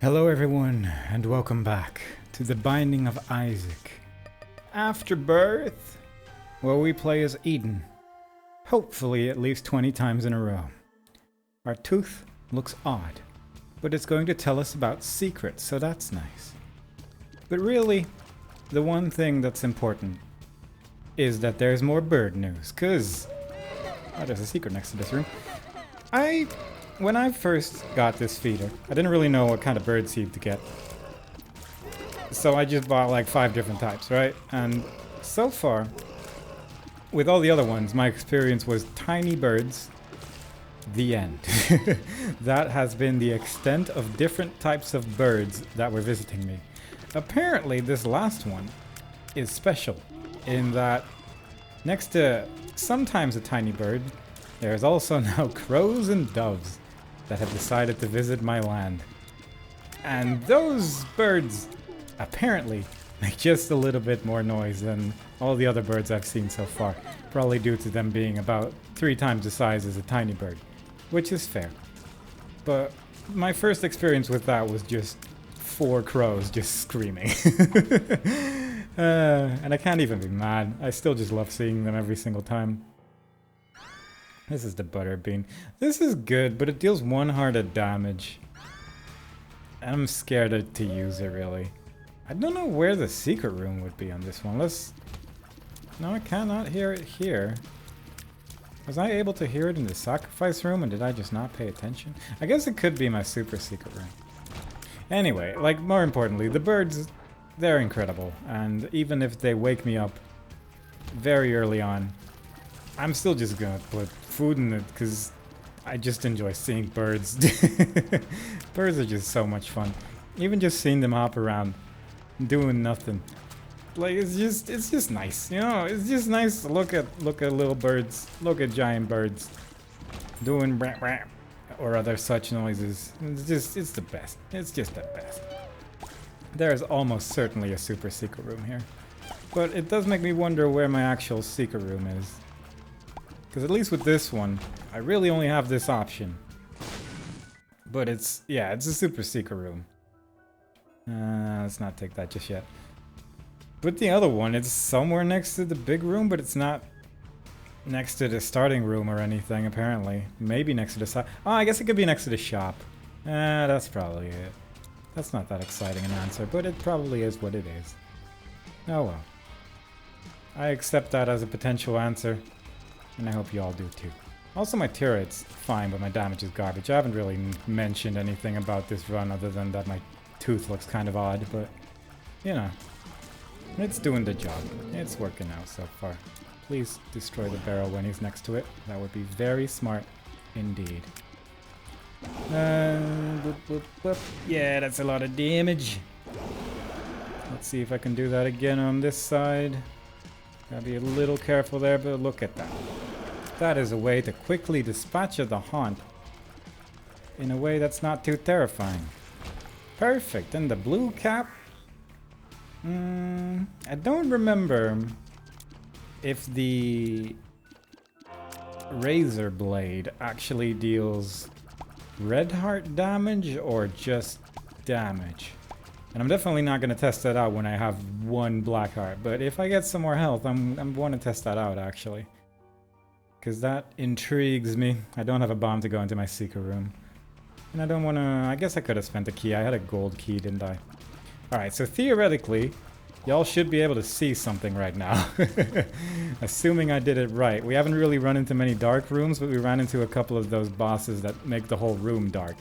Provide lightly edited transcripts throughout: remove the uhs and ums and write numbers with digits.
Hello everyone, and welcome back to The Binding of Isaac. Afterbirth, where we play as Eden, hopefully at least 20 times in a row. Our tooth looks odd, but it's going to tell us about secrets, so that's nice. But really, the one thing that's important is that there's more bird news, cause... Oh, there's a secret next to this room. When I first got this feeder, I didn't really know what kind of bird seed to get. So I just bought like 5 different types, right? And so far, with all the other ones, my experience was tiny birds, the end. That has been the extent of different types of birds that were visiting me. Apparently, this last one is special in that next to sometimes a tiny bird, there's also now crows and doves that have decided to visit my land. And those birds apparently make just a little bit more noise than all the other birds I've seen so far, probably due to them being about 3 times the size as a tiny bird, which is fair. But my first experience with that was just 4 crows just screaming. And I can't even be mad. I still just love seeing them every single time. This is the butterbean. This is good, but it deals 1 heart of damage. I'm scared to use it, really. I don't know where the secret room would be on this one. No, I cannot hear it here. Was I able to hear it in the sacrifice room, and did I just not pay attention? I guess it could be my super secret room. Anyway, like, more importantly, the birds, they're incredible. And even if they wake me up very early on, I'm still just gonna put food in it because I just enjoy seeing birds. Birds are just so much fun. Even just seeing them hop around, doing nothing. Like, it's just nice, you know? It's just nice to look at little birds, look at giant birds doing rap rap or other such noises. It's the best. It's just the best. There is almost certainly a super secret room here. But it does make me wonder where my actual secret room is. Because at least with this one, I really only have this option. But it's a super secret room. Let's not take that just yet. But the other one, it's somewhere next to the big room, but it's not next to the starting room or anything, apparently. Maybe next to the side. Oh, I guess it could be next to the shop. That's probably it. That's not that exciting an answer, but it probably is what it is. Oh well. I accept that as a potential answer. And I hope you all do too. Also, my tier rate's fine, but my damage is garbage. I haven't really mentioned anything about this run other than that my tooth looks kind of odd, but, you know, it's doing the job. It's working out so far. Please destroy the barrel when he's next to it. That would be very smart indeed. Whoop, whoop, whoop. Yeah, that's a lot of damage. Let's see if I can do that again on this side. Gotta be a little careful there, but look at that. That is a way to quickly dispatch of the haunt in a way that's not too terrifying. Perfect. And the blue cap? I don't remember if the razor blade actually deals red heart damage or just damage. And I'm definitely not going to test that out when I have 1 black heart. But if I get some more health, I'm going to test that out, actually. Because that intrigues me. I don't have a bomb to go into my secret room. And I don't want to... I guess I could have spent a key. I had a gold key, didn't I? Alright, so theoretically, y'all should be able to see something right now. Assuming I did it right. We haven't really run into many dark rooms, but we ran into a couple of those bosses that make the whole room dark.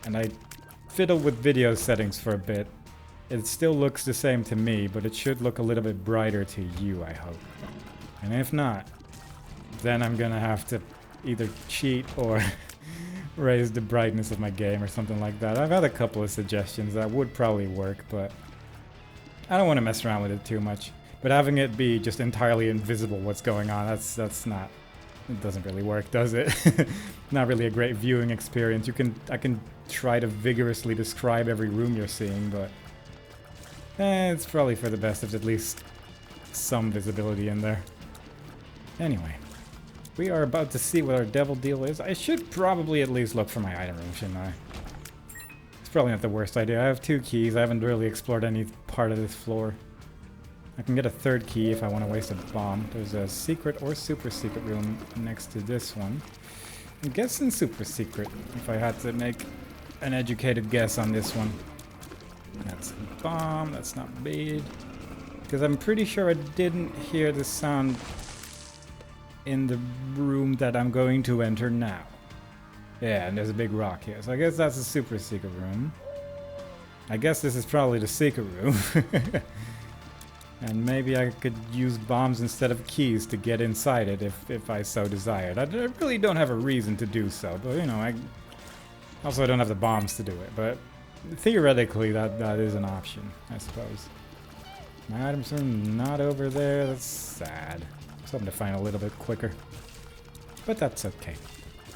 And I fiddled with video settings for a bit. It still looks the same to me, but it should look a little bit brighter to you, I hope. And if not, then I'm gonna have to either cheat or raise the brightness of my game or something like that. I've had a couple of suggestions that would probably work, but I don't want to mess around with it too much. But having it be just entirely invisible what's going on, that's not... It doesn't really work, does it? Not really a great viewing experience. I can try to vigorously describe every room you're seeing, but it's probably for the best if there's at least some visibility in there. Anyway, we are about to see what our devil deal is. I should probably at least look for my item room, shouldn't I? It's probably not the worst idea. I have 2 keys. I haven't really explored any part of this floor. I can get a 3rd key if I want to waste a bomb. There's a secret or super secret room next to this one. I'm guessing super secret, if I had to make an educated guess on this one. That's a bomb. That's not bad. Because I'm pretty sure I didn't hear the sound in the room that I'm going to enter now. Yeah, and there's a big rock here. So I guess that's a super secret room. I guess this is probably the secret room. And maybe I could use bombs instead of keys to get inside it if I so desired. I really don't have a reason to do so, but you know, I don't have the bombs to do it. But theoretically, that is an option, I suppose. My items are not over there. That's sad. Something to find a little bit quicker. But that's okay.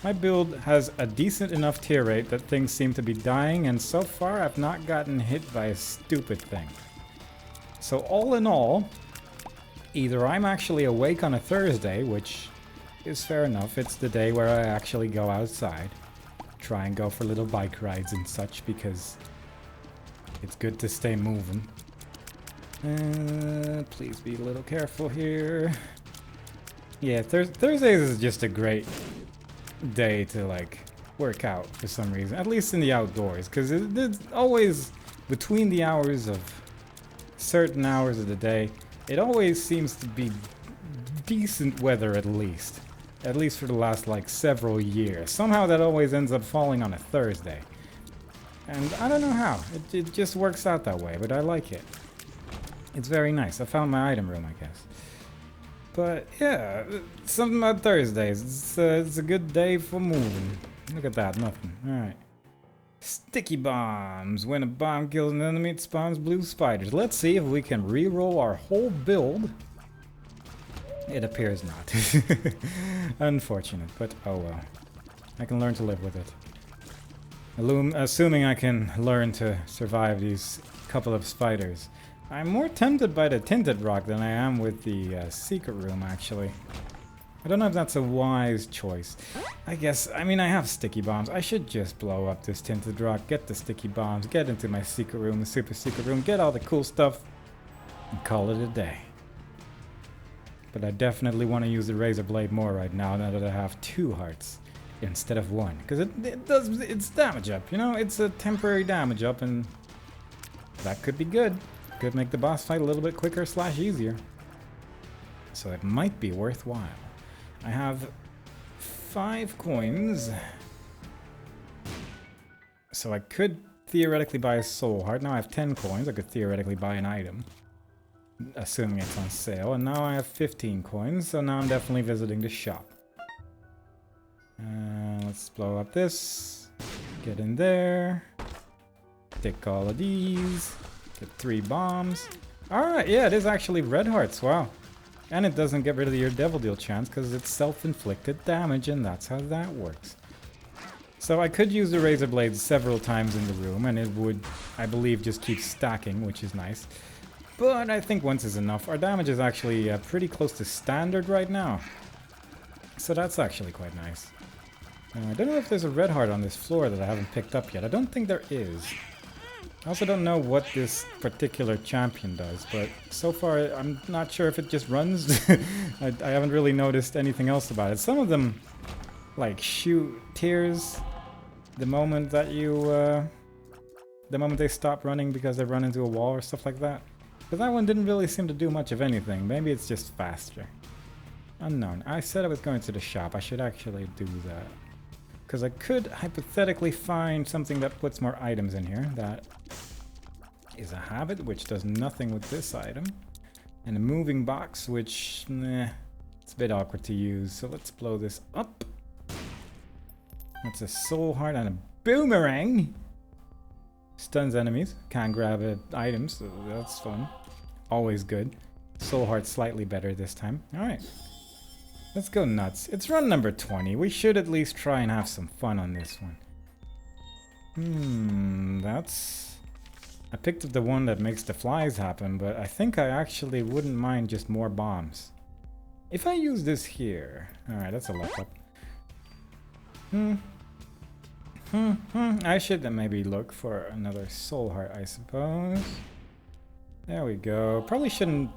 My build has a decent enough tear rate that things seem to be dying, and so far I've not gotten hit by a stupid thing. So all in all, either I'm actually awake on a Thursday, which is fair enough. It's the day where I actually go outside. Try and go for little bike rides and such, because it's good to stay moving. Please be a little careful here. Yeah, Thursdays is just a great day to like work out for some reason, at least in the outdoors, because it's always between the hours of certain hours of the day, it always seems to be decent weather, at least for the last like several years. Somehow that always ends up falling on a Thursday, and I don't know how. It just works out that way, but I like it. It's very nice. I found my item room, I guess. But yeah, something about Thursdays. It's a good day for moving. Look at that, nothing. Alright. Sticky bombs. When a bomb kills an enemy, it spawns blue spiders. Let's see if we can re-roll our whole build. It appears not. Unfortunate, but oh well. I can learn to live with it. Assuming I can learn to survive these couple of spiders. I'm more tempted by the tinted rock than I am with the secret room, actually. I don't know if that's a wise choice. I guess, I mean, I have sticky bombs. I should just blow up this tinted rock, get the sticky bombs, get into my secret room, the super secret room, get all the cool stuff, and call it a day. But I definitely want to use the razor blade more right now that I have 2 hearts instead of 1. Because it's damage up, you know? It's a temporary damage up, and that could be good. Could make the boss fight a little bit quicker / easier. So it might be worthwhile. I have 5 coins. So I could theoretically buy a soul heart. Now I have 10 coins. I could theoretically buy an item, assuming it's on sale. And now I have 15 coins, so now I'm definitely visiting the shop. Let's blow up this. Get in there. Take all of these. Get 3 bombs. Alright, yeah, it is actually red hearts. Wow. And it doesn't get rid of your devil deal chance because it's self-inflicted damage, and that's how that works. So I could use the razor blades several times in the room, and it would, I believe, just keep stacking, which is nice. But I think once is enough. Our damage is actually pretty close to standard right now. So that's actually quite nice. I don't know if there's a red heart on this floor that I haven't picked up yet. I don't think there is. I also don't know what this particular champion does, but so far I'm not sure if it just runs. I haven't really noticed anything else about it. Some of them like shoot tears the moment that the moment they stop running because they run into a wall or stuff like that. But that one didn't really seem to do much of anything. Maybe it's just faster. Unknown. I said I was going to the shop. I should actually do that. Because I could hypothetically find something that puts more items in here. That is a habit, which does nothing with this item. And a moving box, which, it's a bit awkward to use. So let's blow this up. That's a soul heart and a boomerang. Stuns enemies. Can't grab items, so that's fun. Always good. Soul heart slightly better this time. Alright. Let's go nuts. It's run number 20. We should at least try and have some fun on this one. That's... I picked up the one that makes the flies happen, but I think I actually wouldn't mind just more bombs. If I use this here... Alright, that's a luck up. I should maybe look for another soul heart, I suppose. There we go. Probably shouldn't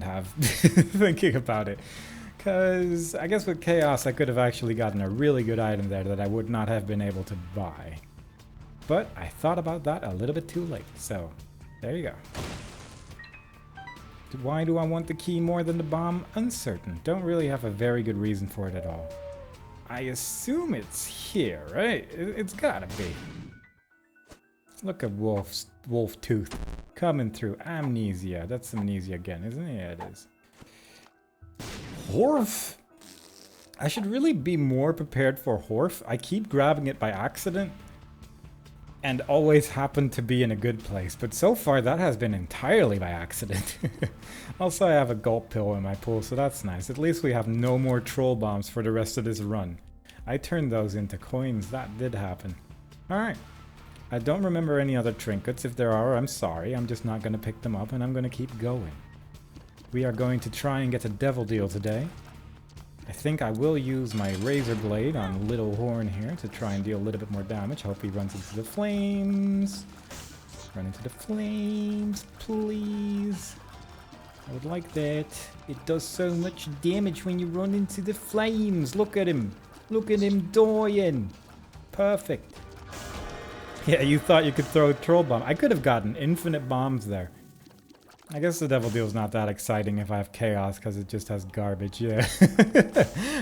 have thinking about it. Because I guess with Chaos I could have actually gotten a really good item there that I would not have been able to buy. But I thought about that a little bit too late, so there you go. Why do I want the key more than the bomb? Uncertain. Don't really have a very good reason for it at all. I assume it's here, right? It's gotta be. Look at Wolf Tooth coming through. Amnesia. That's amnesia again, isn't it? Yeah, it is. Horf? I should really be more prepared for Horf. I keep grabbing it by accident and always happen to be in a good place, but so far that has been entirely by accident. Also, I have a gulp pill in my pool, so that's nice. At least we have no more troll bombs for the rest of this run. I turned those into coins. That did happen. Alright. I don't remember any other trinkets. If there are, I'm sorry. I'm just not going to pick them up, and I'm going to keep going. We are going to try and get a devil deal today. I think I will use my razor blade on Little Horn here to try and deal a little bit more damage. Hope he runs into the flames. Run into the flames, please. I would like that. It does so much damage when you run into the flames. Look at him. Look at him dying. Perfect. Yeah, you thought you could throw a troll bomb. I could have gotten infinite bombs there. I guess the devil deal's not that exciting if I have chaos because it just has garbage, yeah.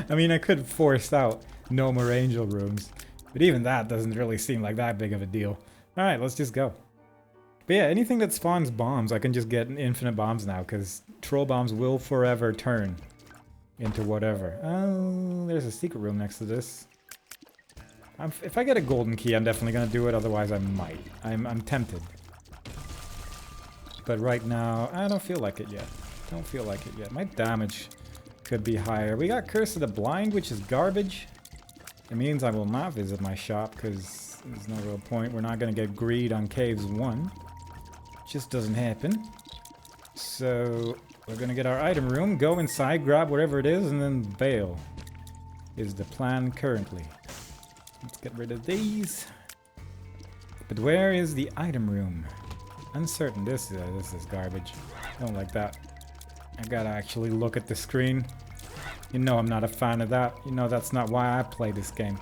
I mean, I could force out no more angel rooms, but even that doesn't really seem like that big of a deal. Alright, let's just go. But yeah, anything that spawns bombs, I can just get infinite bombs now because troll bombs will forever turn into whatever. Oh, there's a secret room next to this. If I get a golden key, I'm definitely going to do it, otherwise I might. I'm tempted. But right now, I don't feel like it yet. Don't feel like it yet. My damage could be higher. We got Curse of the Blind, which is garbage. It means I will not visit my shop because there's no real point. We're not going to get greed on Caves 1. Just doesn't happen. So we're going to get our item room, go inside, grab whatever it is, and then bail. Is the plan currently. Let's get rid of these. But where is the item room? Uncertain. This is garbage. I don't like that. I gotta actually look at the screen. You know I'm not a fan of that. You know that's not why I play this game.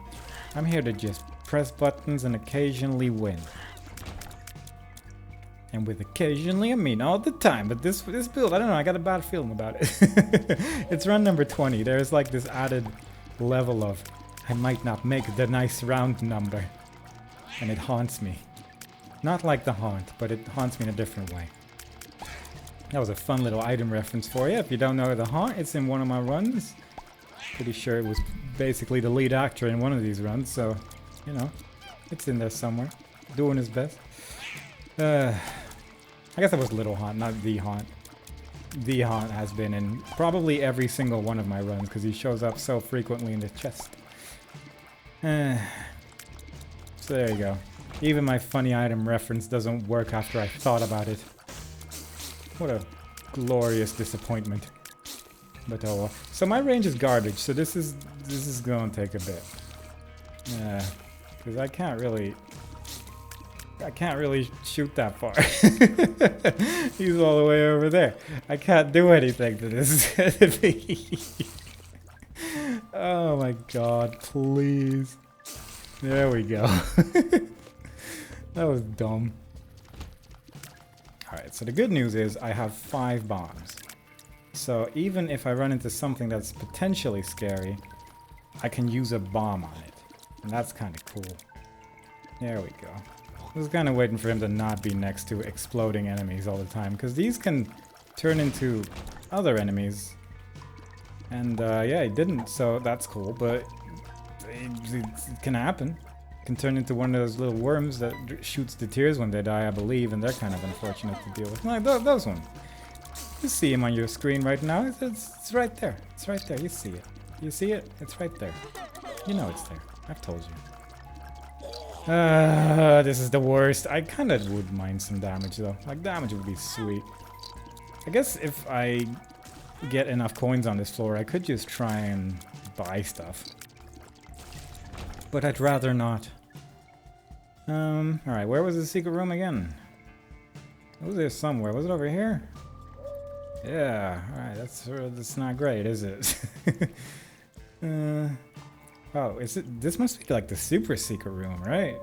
I'm here to just press buttons and occasionally win. And with occasionally, I mean all the time. But this build, I don't know, I got a bad feeling about it. It's run number 20. There's like this added level of I might not make the nice round number. And it haunts me. Not like the haunt, but it haunts me in a different way. That was a fun little item reference for you. If you don't know the haunt, it's in one of my runs. Pretty sure it was basically the lead actor in one of these runs, so, you know, it's in there somewhere. Doing his best. I guess that was Little Haunt, not The Haunt. The Haunt has been in probably every single one of my runs, because he shows up so frequently in the chest. So there you go. Even my funny item reference doesn't work after I thought about it. What a glorious disappointment. But oh well. So my range is garbage, so this is going to take a bit. Yeah, because I can't really shoot that far. He's all the way over there. I can't do anything to this. Oh my god, please. There we go. That was dumb. Alright, so the good news is I have 5 bombs. So even if I run into something that's potentially scary, I can use a bomb on it. And that's kind of cool. There we go. I was kind of waiting for him to not be next to exploding enemies all the time, because these can turn into other enemies. And yeah, he didn't, so that's cool, but it can happen. Can turn into one of those little worms that shoots the tears when they die, I believe, and they're kind of unfortunate to deal with. No, those ones. You see him on your screen right now. It's right there. It's right there. You see it. You see it? It's right there. You know it's there. I've told you. This is the worst. I kind of would mind some damage, though. Like, damage would be sweet. I guess if I get enough coins on this floor, I could just try and buy stuff. But I'd rather not. Alright, where was the secret room again? It was there somewhere. Was it over here? Yeah, alright, that's not great, is it? Oh, is it? This must be like the super secret room, right?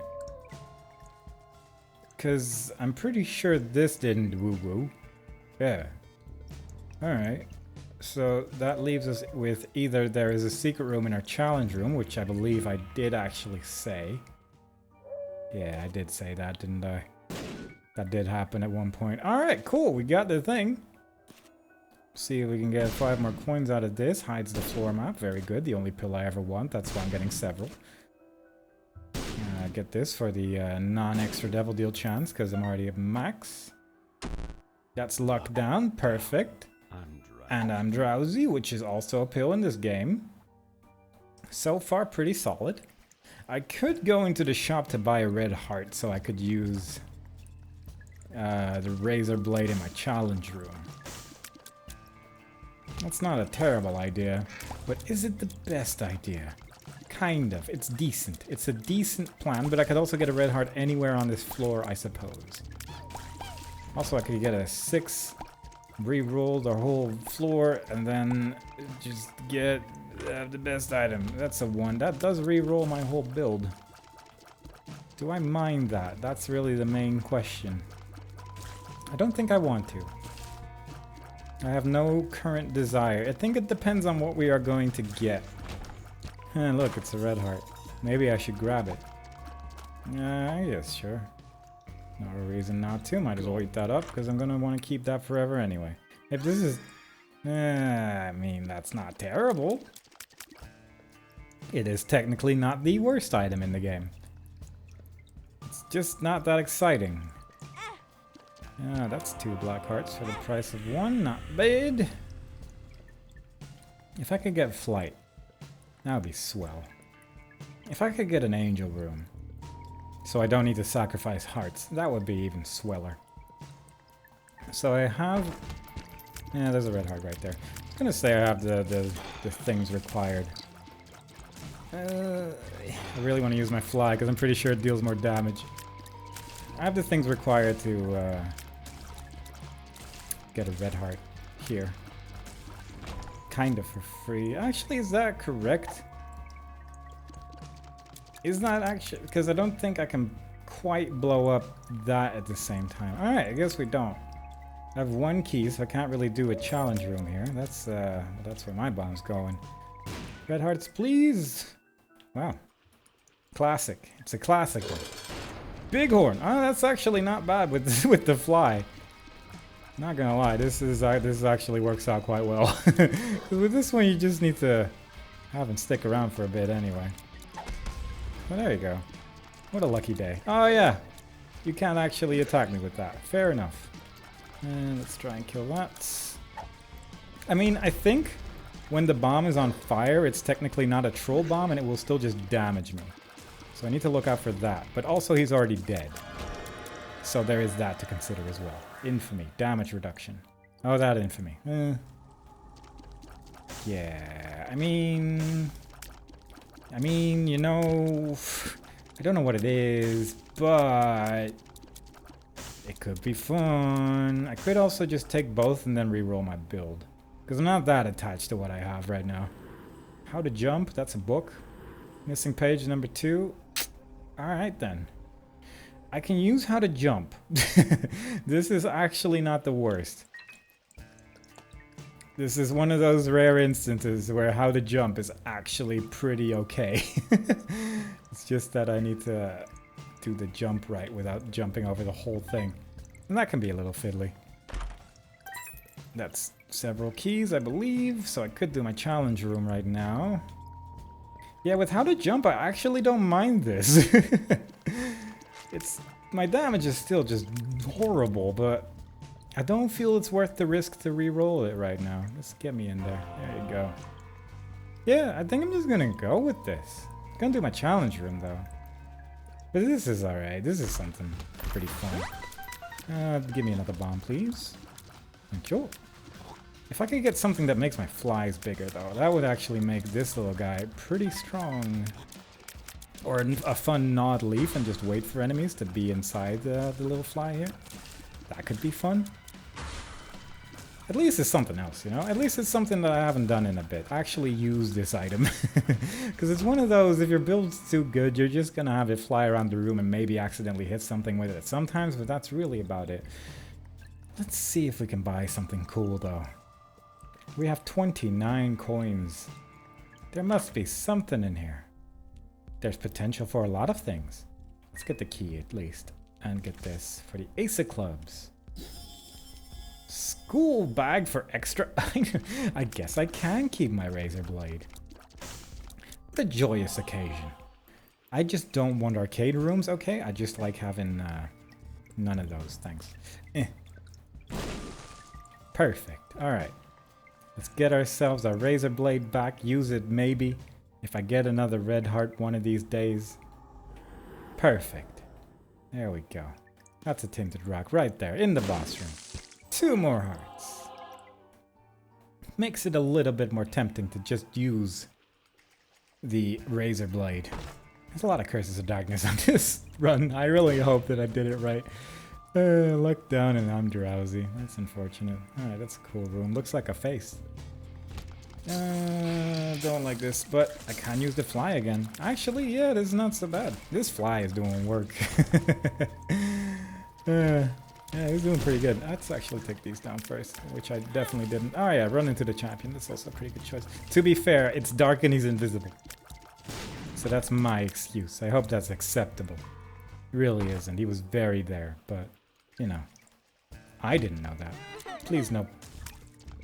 Because I'm pretty sure this didn't woo-woo. Yeah. Alright. So that leaves us with either there is a secret room in our challenge room, which I believe I did actually say. Yeah, I did say that, didn't I? That did happen at one point. Alright, cool. We got the thing. See if we can get 5 more coins out of this. Hides the floor map. Very good. The only pill I ever want. That's why I'm getting several. Get this for the non-extra devil deal chance because I'm already at max. That's luck down. Perfect. And I'm drowsy, which is also a pill in this game. So far, pretty solid. I could go into the shop to buy a red heart so I could use the razor blade in my challenge room. That's not a terrible idea, but is it the best idea? Kind of. It's decent. It's a decent plan, but I could also get a red heart anywhere on this floor, I suppose. Also, I could get a 6, re-roll the whole floor, and then just get the best item. That's a 1. That does re-roll my whole build. Do I mind that? That's really the main question. I don't think I want to. I have no current desire. I think it depends on what we are going to get. And look, it's a red heart. Maybe I should grab it. I guess, sure. No reason not to. Might as well eat that up, because I'm going to want to keep that forever anyway. If this is... I mean, that's not terrible. It is technically not the worst item in the game. It's just not that exciting. That's 2 black hearts for the price of 1. Not bad. If I could get flight, that would be swell. If I could get an angel room, so I don't need to sacrifice hearts, that would be even sweller. So I have... Yeah, there's a red heart right there. I was gonna say I have the things required. I really want to use my fly, because I'm pretty sure it deals more damage. I have the things required to get a red heart here. Kind of for free. Actually, is that correct? Is that actually... Because I don't think I can quite blow up that at the same time. Alright, I guess we don't. I have 1 key, so I can't really do a challenge room here. That's where my bomb's going. Red hearts, please! Wow. Classic. It's a classic one. Bighorn! Oh, that's actually not bad with with the fly. Not gonna lie, this actually works out quite well. With this one, you just need to have him stick around for a bit anyway. Well, there you go. What a lucky day. Oh yeah, you can't actually attack me with that. Fair enough. And let's try and kill that. I mean, I think when the bomb is on fire, it's technically not a troll bomb, and it will still just damage me. So I need to look out for that. But also, he's already dead. So there is that to consider as well. Infamy. Damage reduction. Oh, that infamy. Yeah, I mean, you know, I don't know what it is, but it could be fun. I could also just take both and then re-roll my build, because I'm not that attached to what I have right now. How to jump, that's a book. Missing page number 2. Alright then. I can use how to jump. This is actually not the worst. This is one of those rare instances where how to jump is actually pretty okay. It's just that I need to do the jump right without jumping over the whole thing. And that can be a little fiddly. That's several keys, I believe, so I could do my challenge room right now. Yeah, with how to jump, I actually don't mind this. My damage is still just horrible, but I don't feel it's worth the risk to re-roll it right now. Let's get me in there. There you go. Yeah, I think I'm just gonna go with this. I'm gonna do my challenge room though. But this is alright. This is something pretty fun. Give me another bomb, please. Thank you. If I could get something that makes my flies bigger though, that would actually make this little guy pretty strong. Or a fun gnawed leaf and just wait for enemies to be inside the little fly here. That could be fun. At least it's something else, you know? At least it's something that I haven't done in a bit. Actually use this item. Because it's one of those, if your build's too good, you're just gonna have it fly around the room and maybe accidentally hit something with it sometimes, but that's really about it. Let's see if we can buy something cool, though. We have 29 coins. There must be something in here. There's potential for a lot of things. Let's get the key, at least. And get this for the Ace of Clubs. School bag for extra... I guess I can keep my razor blade. What a joyous occasion. I just don't want arcade rooms, okay? I just like having none of those, thanks. Perfect, alright. Let's get ourselves our razor blade back, use it maybe, if I get another red heart one of these days. Perfect. There we go. That's a tinted rock right there, in the boss room. 2 more hearts. Makes it a little bit more tempting to just use the razor blade. There's a lot of Curses of Darkness on this run. I really hope that I did it right. Look down and I'm drowsy. That's unfortunate. Alright, that's a cool room. Looks like a face. Don't like this, but I can use the fly again. Actually, yeah, this is not so bad. This fly is doing work. Yeah, he's doing pretty good. Let's actually take these down first, which I definitely didn't. Oh yeah, run into the champion. That's also a pretty good choice. To be fair, it's dark and he's invisible. So that's my excuse. I hope that's acceptable. It really isn't. He was very there, but, you know. I didn't know that. Please, no.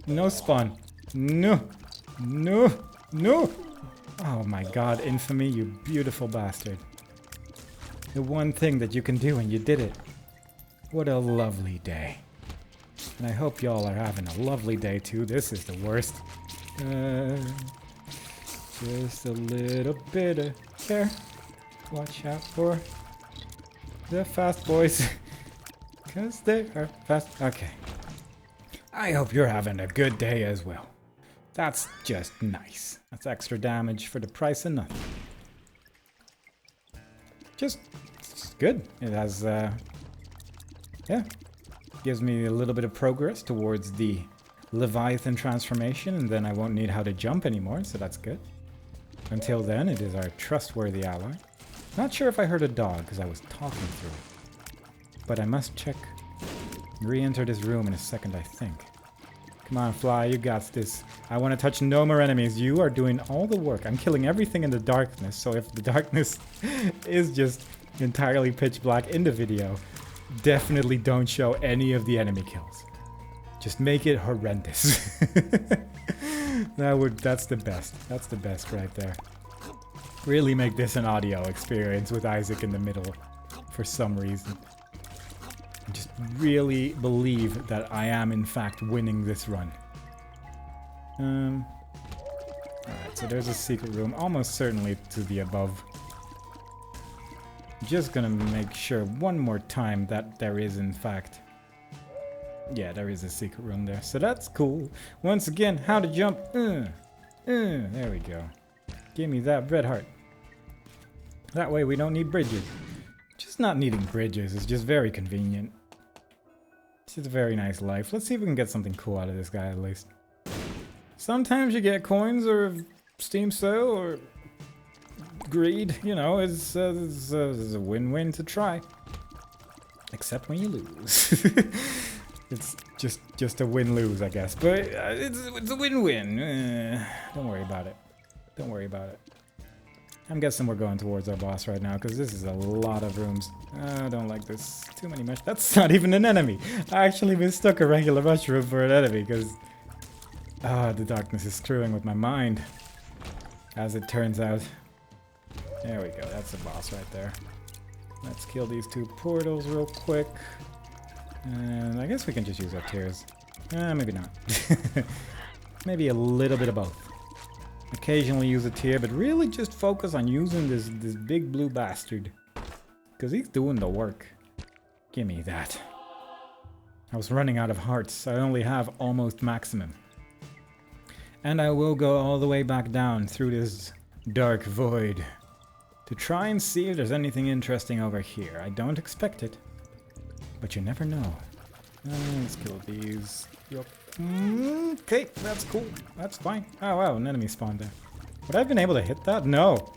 No spawn. No. No. No. Oh my god, infamy, you beautiful bastard. The one thing that you can do and you did it. What a lovely day. And I hope y'all are having a lovely day too. This is the worst. Just a little bit of care. Watch out for the fast boys. Because they are fast. Okay. I hope you're having a good day as well. That's just nice. That's extra damage for the price of nothing. Just it's good. It has, yeah. Gives me a little bit of progress towards the Leviathan transformation, and then I won't need how to jump anymore, so that's good. Until then, it is our trustworthy ally. Not sure if I heard a dog, because I was talking through it. But I must check. Re-enter this room in a second, I think. Come on, Fly, you got this. I want to touch no more enemies. You are doing all the work. I'm killing everything in the darkness, so if the darkness is just entirely pitch black in the video, definitely don't show any of the enemy kills. Just make it horrendous. That's the best. That's the best right there. Really make this an audio experience with Isaac in the middle for some reason. Just really believe that I am in fact winning this run. Alright, so there's a secret room, almost certainly to the above. Just gonna make sure one more time that there is in fact... Yeah, there is a secret room there, so that's cool. Once again, how to jump. There we go. Give me that red heart. That way we don't need bridges. Just not needing bridges is just very convenient. It's just a very nice life. Let's see if we can get something cool out of this guy at least. Sometimes you get coins or Steam sale or greed, you know, it's a win-win to try. Except when you lose. It's just a win-lose, I guess. But it's a win-win. Don't worry about it. Don't worry about it. I'm guessing we're going towards our boss right now, because this is a lot of rooms. I don't like this. Too many mushrooms. That's not even an enemy. I actually mistook a regular mushroom for an enemy, because... the darkness is screwing with my mind. As it turns out. There we go. That's the boss right there. Let's kill these 2 portals real quick. And I guess we can just use our tears. Maybe not. Maybe a little bit of both. Occasionally use a tear, but really just focus on using this big blue bastard. Because he's doing the work. Give me that. I was running out of hearts. I only have almost maximum. And I will go all the way back down through this dark void. to try and see if there's anything interesting over here. I don't expect it, but you never know. Let's kill these. Yup. Okay, that's cool. That's fine. Oh wow, an enemy spawned there. Would I have been able to hit that? No.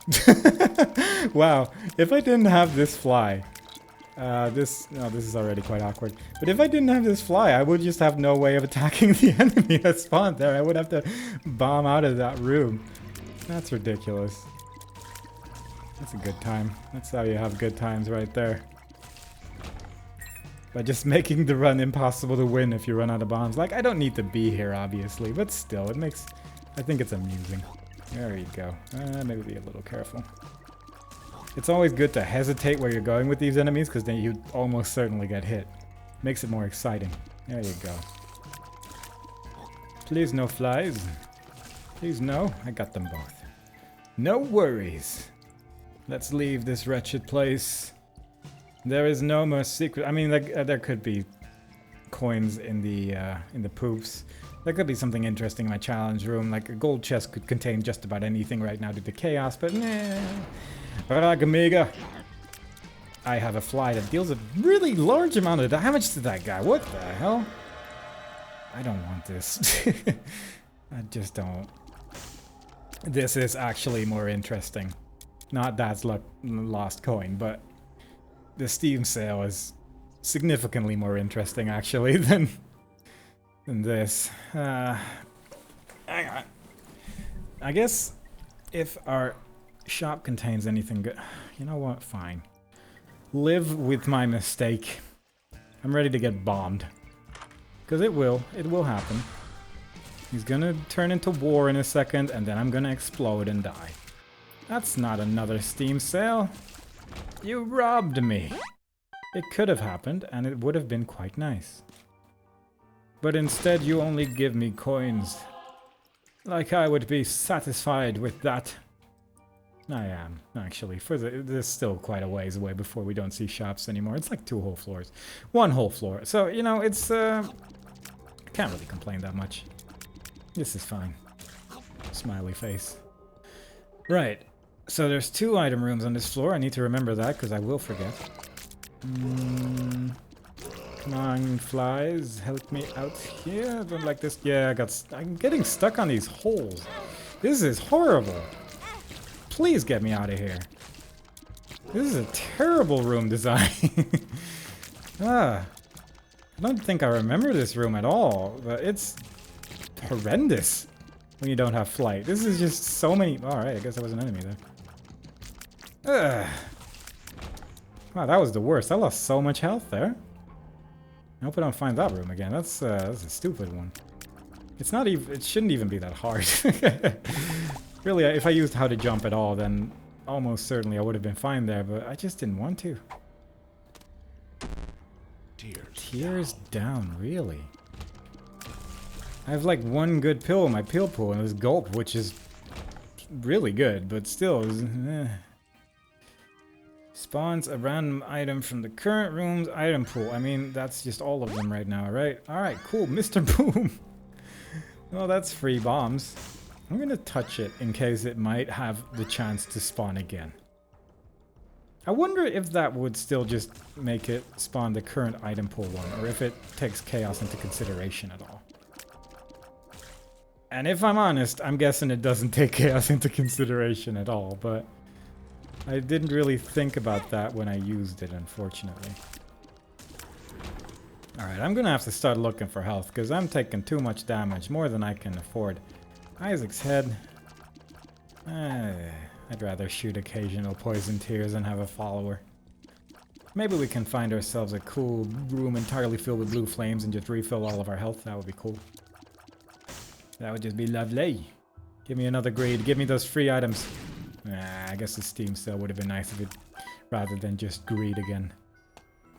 Wow, if I didn't have this fly, this is already quite awkward. But if I didn't have this fly, I would just have no way of attacking the enemy that spawned there. I would have to bomb out of that room. That's ridiculous. That's a good time. That's how you have good times right there. By just making the run impossible to win if you run out of bombs. Like, I don't need to be here, obviously, but still, it makes... I think it's amusing. There you go. Maybe be a little careful. It's always good to hesitate where you're going with these enemies, because then you almost certainly get hit. Makes it more exciting. There you go. Please no flies. Please no. I got them both. No worries. Let's leave this wretched place. There is no more secret. I mean, like, there could be coins in the poops. There could be something interesting in my challenge room. Like, a gold chest could contain just about anything right now due to chaos, but nah. Ragamega. I have a fly that deals a really large amount of damage to that guy. What the hell? I don't want this. I just don't. This is actually more interesting. Not that's lost coin, but the Steam sale is significantly more interesting actually than this. Hang on. I guess if our shop contains anything good, you know what? Fine. Live with my mistake. I'm ready to get bombed. Because it will happen. He's gonna turn into war in a second, and then I'm gonna explode and die. That's not another Steam sale. You robbed me. It could have happened, and it would have been quite nice. But instead you only give me coins. Like I would be satisfied with that. I am, actually. There's still quite a ways away before we don't see shops anymore. It's like 2 whole floors. 1 whole floor. So, you know, it's, I can't really complain that much. This is fine. Smiley face. Right. So there's 2 item rooms on this floor. I need to remember that because I will forget. Come on, flies. Help me out here. I don't like this. Yeah, I'm getting stuck on these holes. This is horrible. Please get me out of here. This is a terrible room design. I don't think I remember this room at all, but it's horrendous when you don't have flight. This is just so many... Alright, I guess there was an enemy there. Wow, that was the worst. I lost so much health there. I hope I don't find that room again. That's a stupid one. It's not even... It shouldn't even be that hard. Really, if I used how to jump at all, then almost certainly I would have been fine there, but I just didn't want to. Tears down, really? I have like 1 good pill in my pill pool, and this gulp, which is really good, but still, spawns a random item from the current room's item pool. I mean, that's just all of them right now, right? Alright, cool, Mr. Boom! Well, that's free bombs. I'm gonna touch it in case it might have the chance to spawn again. I wonder if that would still just make it spawn the current item pool one, or if it takes chaos into consideration at all. And if I'm honest, I'm guessing it doesn't take chaos into consideration at all, but I didn't really think about that when I used it, unfortunately. Alright, I'm gonna have to start looking for health, because I'm taking too much damage, more than I can afford. Isaac's head. I'd rather shoot occasional poison tears than have a follower. Maybe we can find ourselves a cool room entirely filled with blue flames and just refill all of our health. That would be cool. That would just be lovely. Give me another greed. Give me those free items. I guess the Steam sale would have been nice if it, rather than just greed again.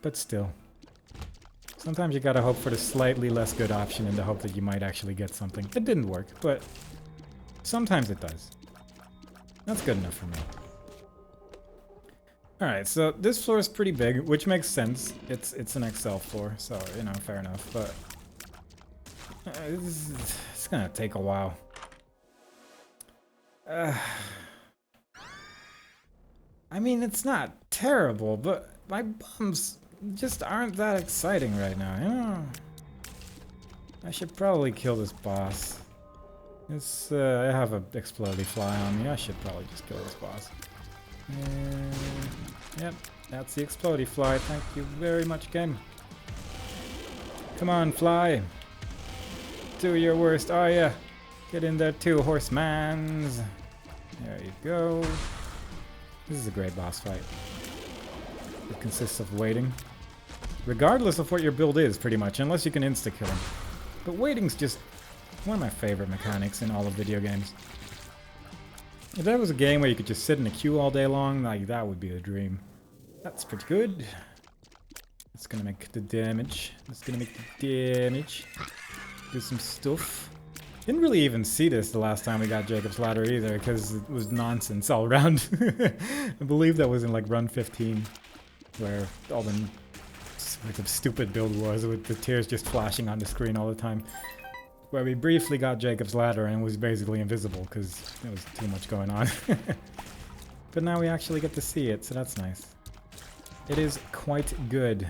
But still. Sometimes you gotta hope for the slightly less good option in the hope that you might actually get something. It didn't work, but sometimes it does. That's good enough for me. Alright, so this floor is pretty big, which makes sense. It's an XL floor, so, you know, fair enough, but... it's gonna take a while. I mean, it's not terrible, but my bums just aren't that exciting right now, you know? I should probably kill this boss. It's, I have a explodey fly on me. I should probably just kill this boss. Yep, that's the explodey fly. Thank you very much, game. Come on, fly. Do your worst. Oh, yeah. Get in there too, horsemans. There you go. This is a great boss fight. It consists of waiting. Regardless of what your build is, pretty much, unless you can insta-kill him. But waiting's just one of my favorite mechanics in all of video games. If there was a game where you could just sit in a queue all day long, like, that would be a dream. That's pretty good. It's gonna make the damage. It's gonna make the damage. Do some stuff. Didn't really even see this the last time we got Jacob's Ladder either, because it was nonsense all around. I believe that was in like run 15, where all the sort of stupid build was, with the tears just flashing on the screen all the time. Where we briefly got Jacob's Ladder and was basically invisible, because there was too much going on. But now we actually get to see it, so that's nice. It is quite good.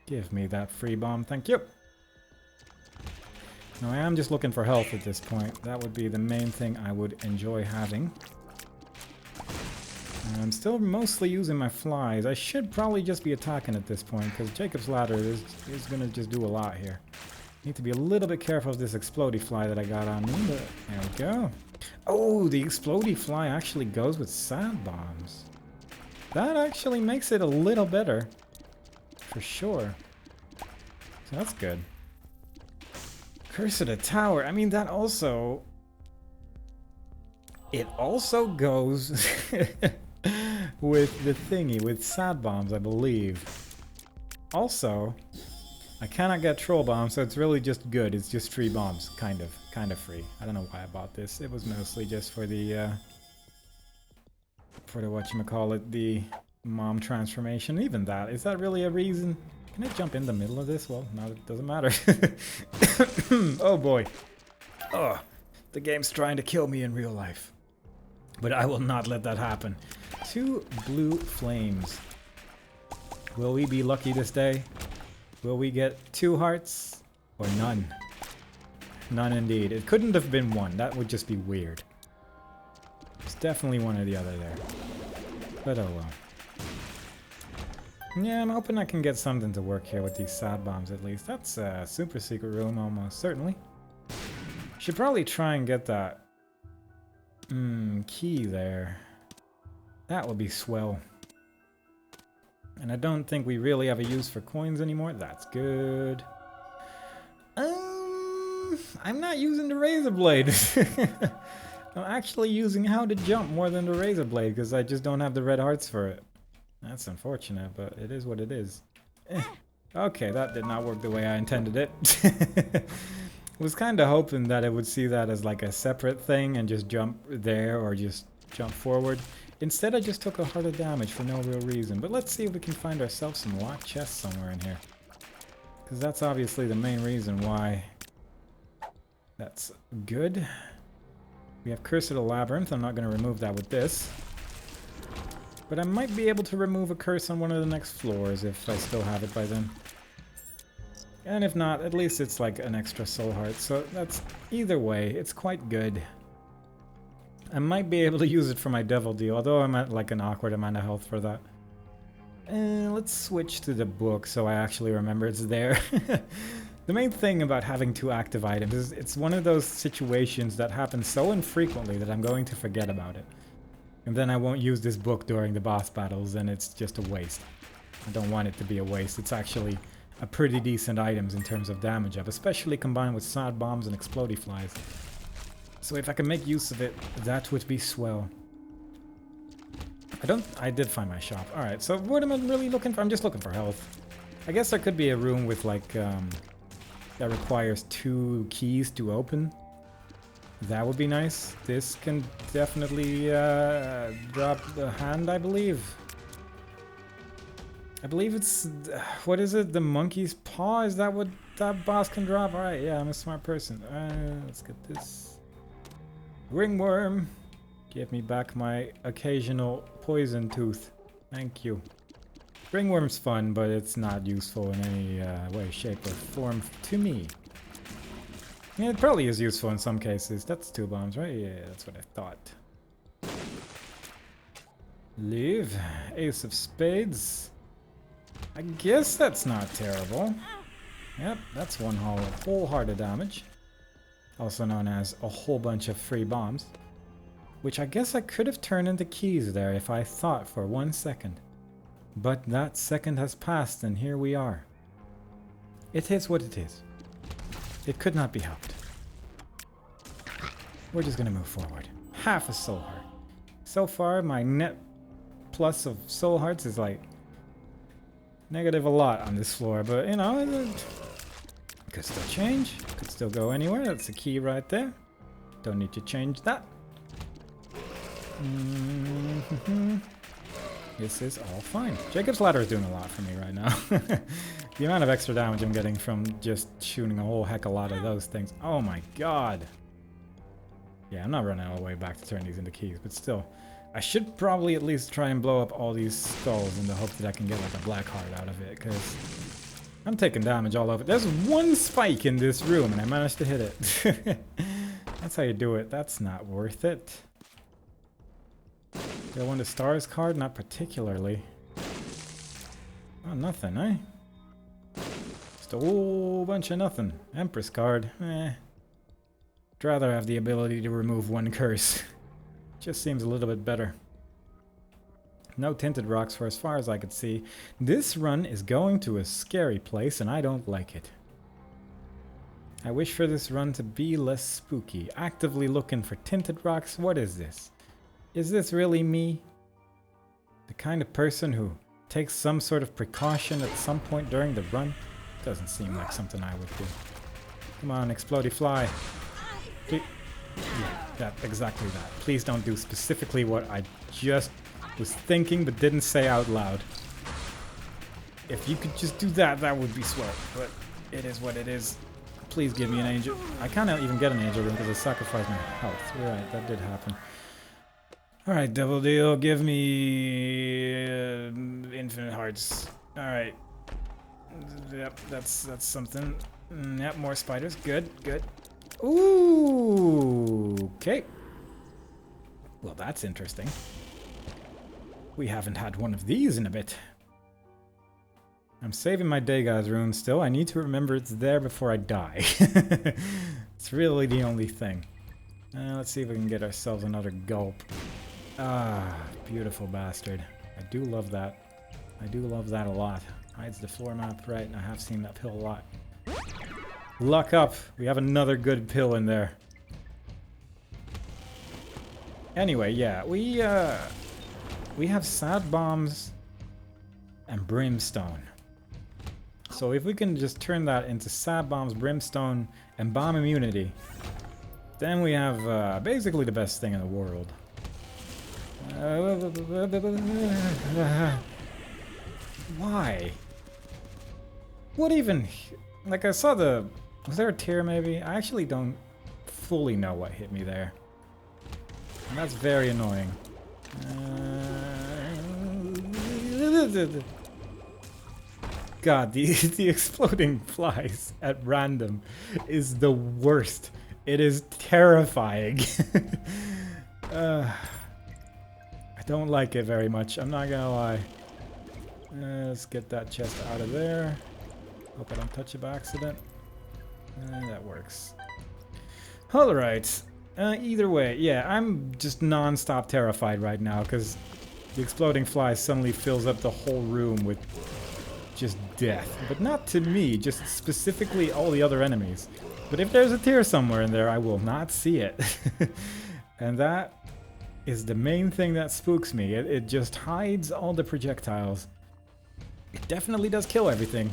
Give me that free bomb, thank you! Now I am just looking for health at this point. That would be the main thing I would enjoy having. I'm still mostly using my flies. I should probably just be attacking at this point, because Jacob's Ladder is going to just do a lot here. Need to be a little bit careful of this explodey fly that I got on me, but there we go. Oh, the explodey fly actually goes with sand bombs. That actually makes it a little better. For sure. So that's good. Curse of the Tower. I mean, that also... It also goes with the thingy, with sad bombs, I believe. Also, I cannot get troll bombs, so it's really just good. It's just free bombs, kind of free. I don't know why I bought this. It was mostly just for the whatchamacallit, the mom transformation. Even that, is that really a reason? Can I jump in the middle of this? Well, no, it doesn't matter. Oh boy. Oh, the game's trying to kill me in real life. But I will not let that happen. 2 blue flames. Will we be lucky this day? Will we get 2 hearts? Or none? None indeed. It couldn't have been 1. That would just be weird. It's definitely one or the other there. But oh well. Yeah, I'm hoping I can get something to work here with these sad bombs at least. That's a super secret room almost, certainly. Should probably try and get that key there. That would be swell. And I don't think we really have a use for coins anymore. That's good. I'm not using the razor blade. I'm actually using how to jump more than the razor blade because I just don't have the red hearts for it. That's unfortunate, but it is what it is. Okay, that did not work the way I intended it. Was kind of hoping that it would see that as like a separate thing and just jump there or just jump forward. Instead, I just took a heart of damage for no real reason. But let's see if we can find ourselves some locked chests somewhere in here. Because that's obviously the main reason why that's good. We have Curse of the Labyrinth. I'm not going to remove that with this. But I might be able to remove a curse on one of the next floors if I still have it by then. And if not, at least it's like an extra soul heart. So that's, either way, it's quite good. I might be able to use it for my devil deal, although I'm at like an awkward amount of health for that. Let's switch to the book so I actually remember it's there. The main thing about having 2 active items is it's one of those situations that happens so infrequently that I'm going to forget about it. And then I won't use this book during the boss battles and it's just a waste. I don't want it to be a waste. It's actually a pretty decent items in terms of damage up, especially combined with sad bombs and explodey flies. So if I can make use of it, that would be swell. I did find my shop. Alright, so what am I really looking for? I'm just looking for health. I guess there could be a room with like, that requires 2 keys to open. That would be nice. This can definitely drop the hand, I believe. I believe it's, what is it? The monkey's paw? Is that what that boss can drop? Alright, yeah, I'm a smart person. Let's get this. Ringworm. Give me back my occasional poison tooth. Thank you. Ringworm's fun, but it's not useful in any way, shape, or form to me. Yeah, it probably is useful in some cases. That's 2 bombs, right? Yeah, that's what I thought. Leave. Ace of spades. I guess that's not terrible. Yep, that's 1 whole heart of damage. Also known as a whole bunch of free bombs. Which I guess I could have turned into keys there if I thought for 1 second. But that second has passed and here we are. It is what it is. It could not be helped. We're just gonna move forward. Half a soul heart. So far, my net plus of soul hearts is like negative a lot on this floor, but you know, it could still change. Could still go anywhere. That's the key right there. Don't need to change that. This is all fine. Jacob's Ladder is doing a lot for me right now. The amount of extra damage I'm getting from just shooting a whole heck of a lot of those things. Oh my god. Yeah, I'm not running all the way back to turn these into keys, but still. I should probably at least try and blow up all these skulls in the hope that I can get like a black heart out of it, because I'm taking damage all over. There's 1 spike in this room and I managed to hit it. That's how you do it. That's not worth it. Do I want the stars card? Not particularly. Oh, nothing, eh? Just a whole bunch of nothing. Empress card. Eh. I'd rather have the ability to remove 1 curse. Just seems a little bit better. No tinted rocks for as far as I could see. This run is going to a scary place and I don't like it. I wish for this run to be less spooky. Actively looking for tinted rocks? What is this? Is this really me? The kind of person who takes some sort of precaution at some point during the run? Doesn't seem like something I would do. Come on, explodey fly. Please. Yeah, exactly that. Please don't do specifically what I just was thinking but didn't say out loud. If you could just do that, that would be swell. But it is what it is. Please give me an angel. I can't even get an angel room because I sacrificed my health. You're right, that did happen. Alright, Devil Deal, give me infinite hearts. Alright. Yep, that's something. Yep, more spiders. Good, good. Ooh, okay. Well, that's interesting. We haven't had one of these in a bit. I'm saving my Degas rune still. I need to remember it's there before I die. It's really the only thing. Let's see if we can get ourselves another gulp. Ah, beautiful bastard. I do love that. I do love that a lot. Hides the floor map, right? And I have seen that pill a lot. Luck up. We have another good pill in there. Anyway, yeah, we have sad bombs and brimstone. So if we can just turn that into sad bombs, brimstone, and bomb immunity, then we have basically the best thing in the world. Why? What even? Like, I saw the... Was there a tear maybe? I actually don't fully know what hit me there. And that's very annoying. God, the exploding flies at random is the worst. It is terrifying. I don't like it very much, I'm not gonna lie. Let's get that chest out of there. Hope I don't touch it by accident. That works. Alright. Either way, yeah, I'm just non-stop terrified right now because the exploding fly suddenly fills up the whole room with just death. But not to me, just specifically all the other enemies. But if there's a tear somewhere in there, I will not see it. And that is the main thing that spooks me. It just hides all the projectiles. It definitely does kill everything,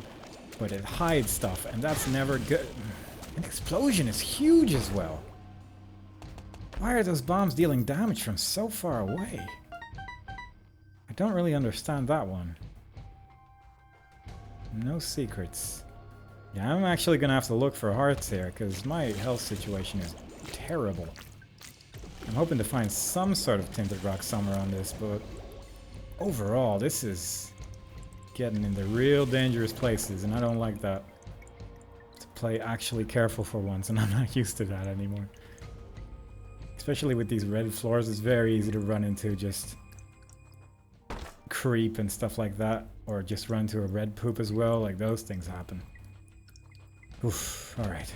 but it hides stuff, and that's never good. An explosion is huge as well. Why are those bombs dealing damage from so far away? I don't really understand that one. No secrets. Yeah, I'm actually gonna have to look for hearts here, because my health situation is terrible. I'm hoping to find some sort of tinted rock somewhere on this, but overall, this is getting into real dangerous places, and I don't like that. To play actually careful for once, and I'm not used to that anymore. Especially with these red floors, it's very easy to run into just creep and stuff like that, or just run into a red poop as well. Like, those things happen. Oof, alright.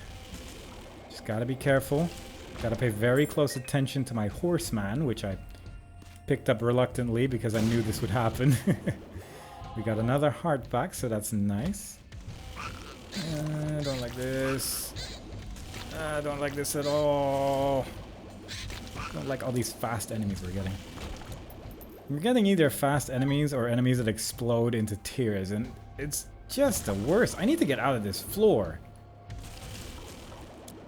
Just gotta be careful. Gotta pay very close attention to my horseman, which I picked up reluctantly because I knew this would happen. We got another heart back, so that's nice. I don't like this. I don't like this at all. I don't like all these fast enemies we're getting. We're getting either fast enemies or enemies that explode into tears, and it's just the worst. I need to get out of this floor.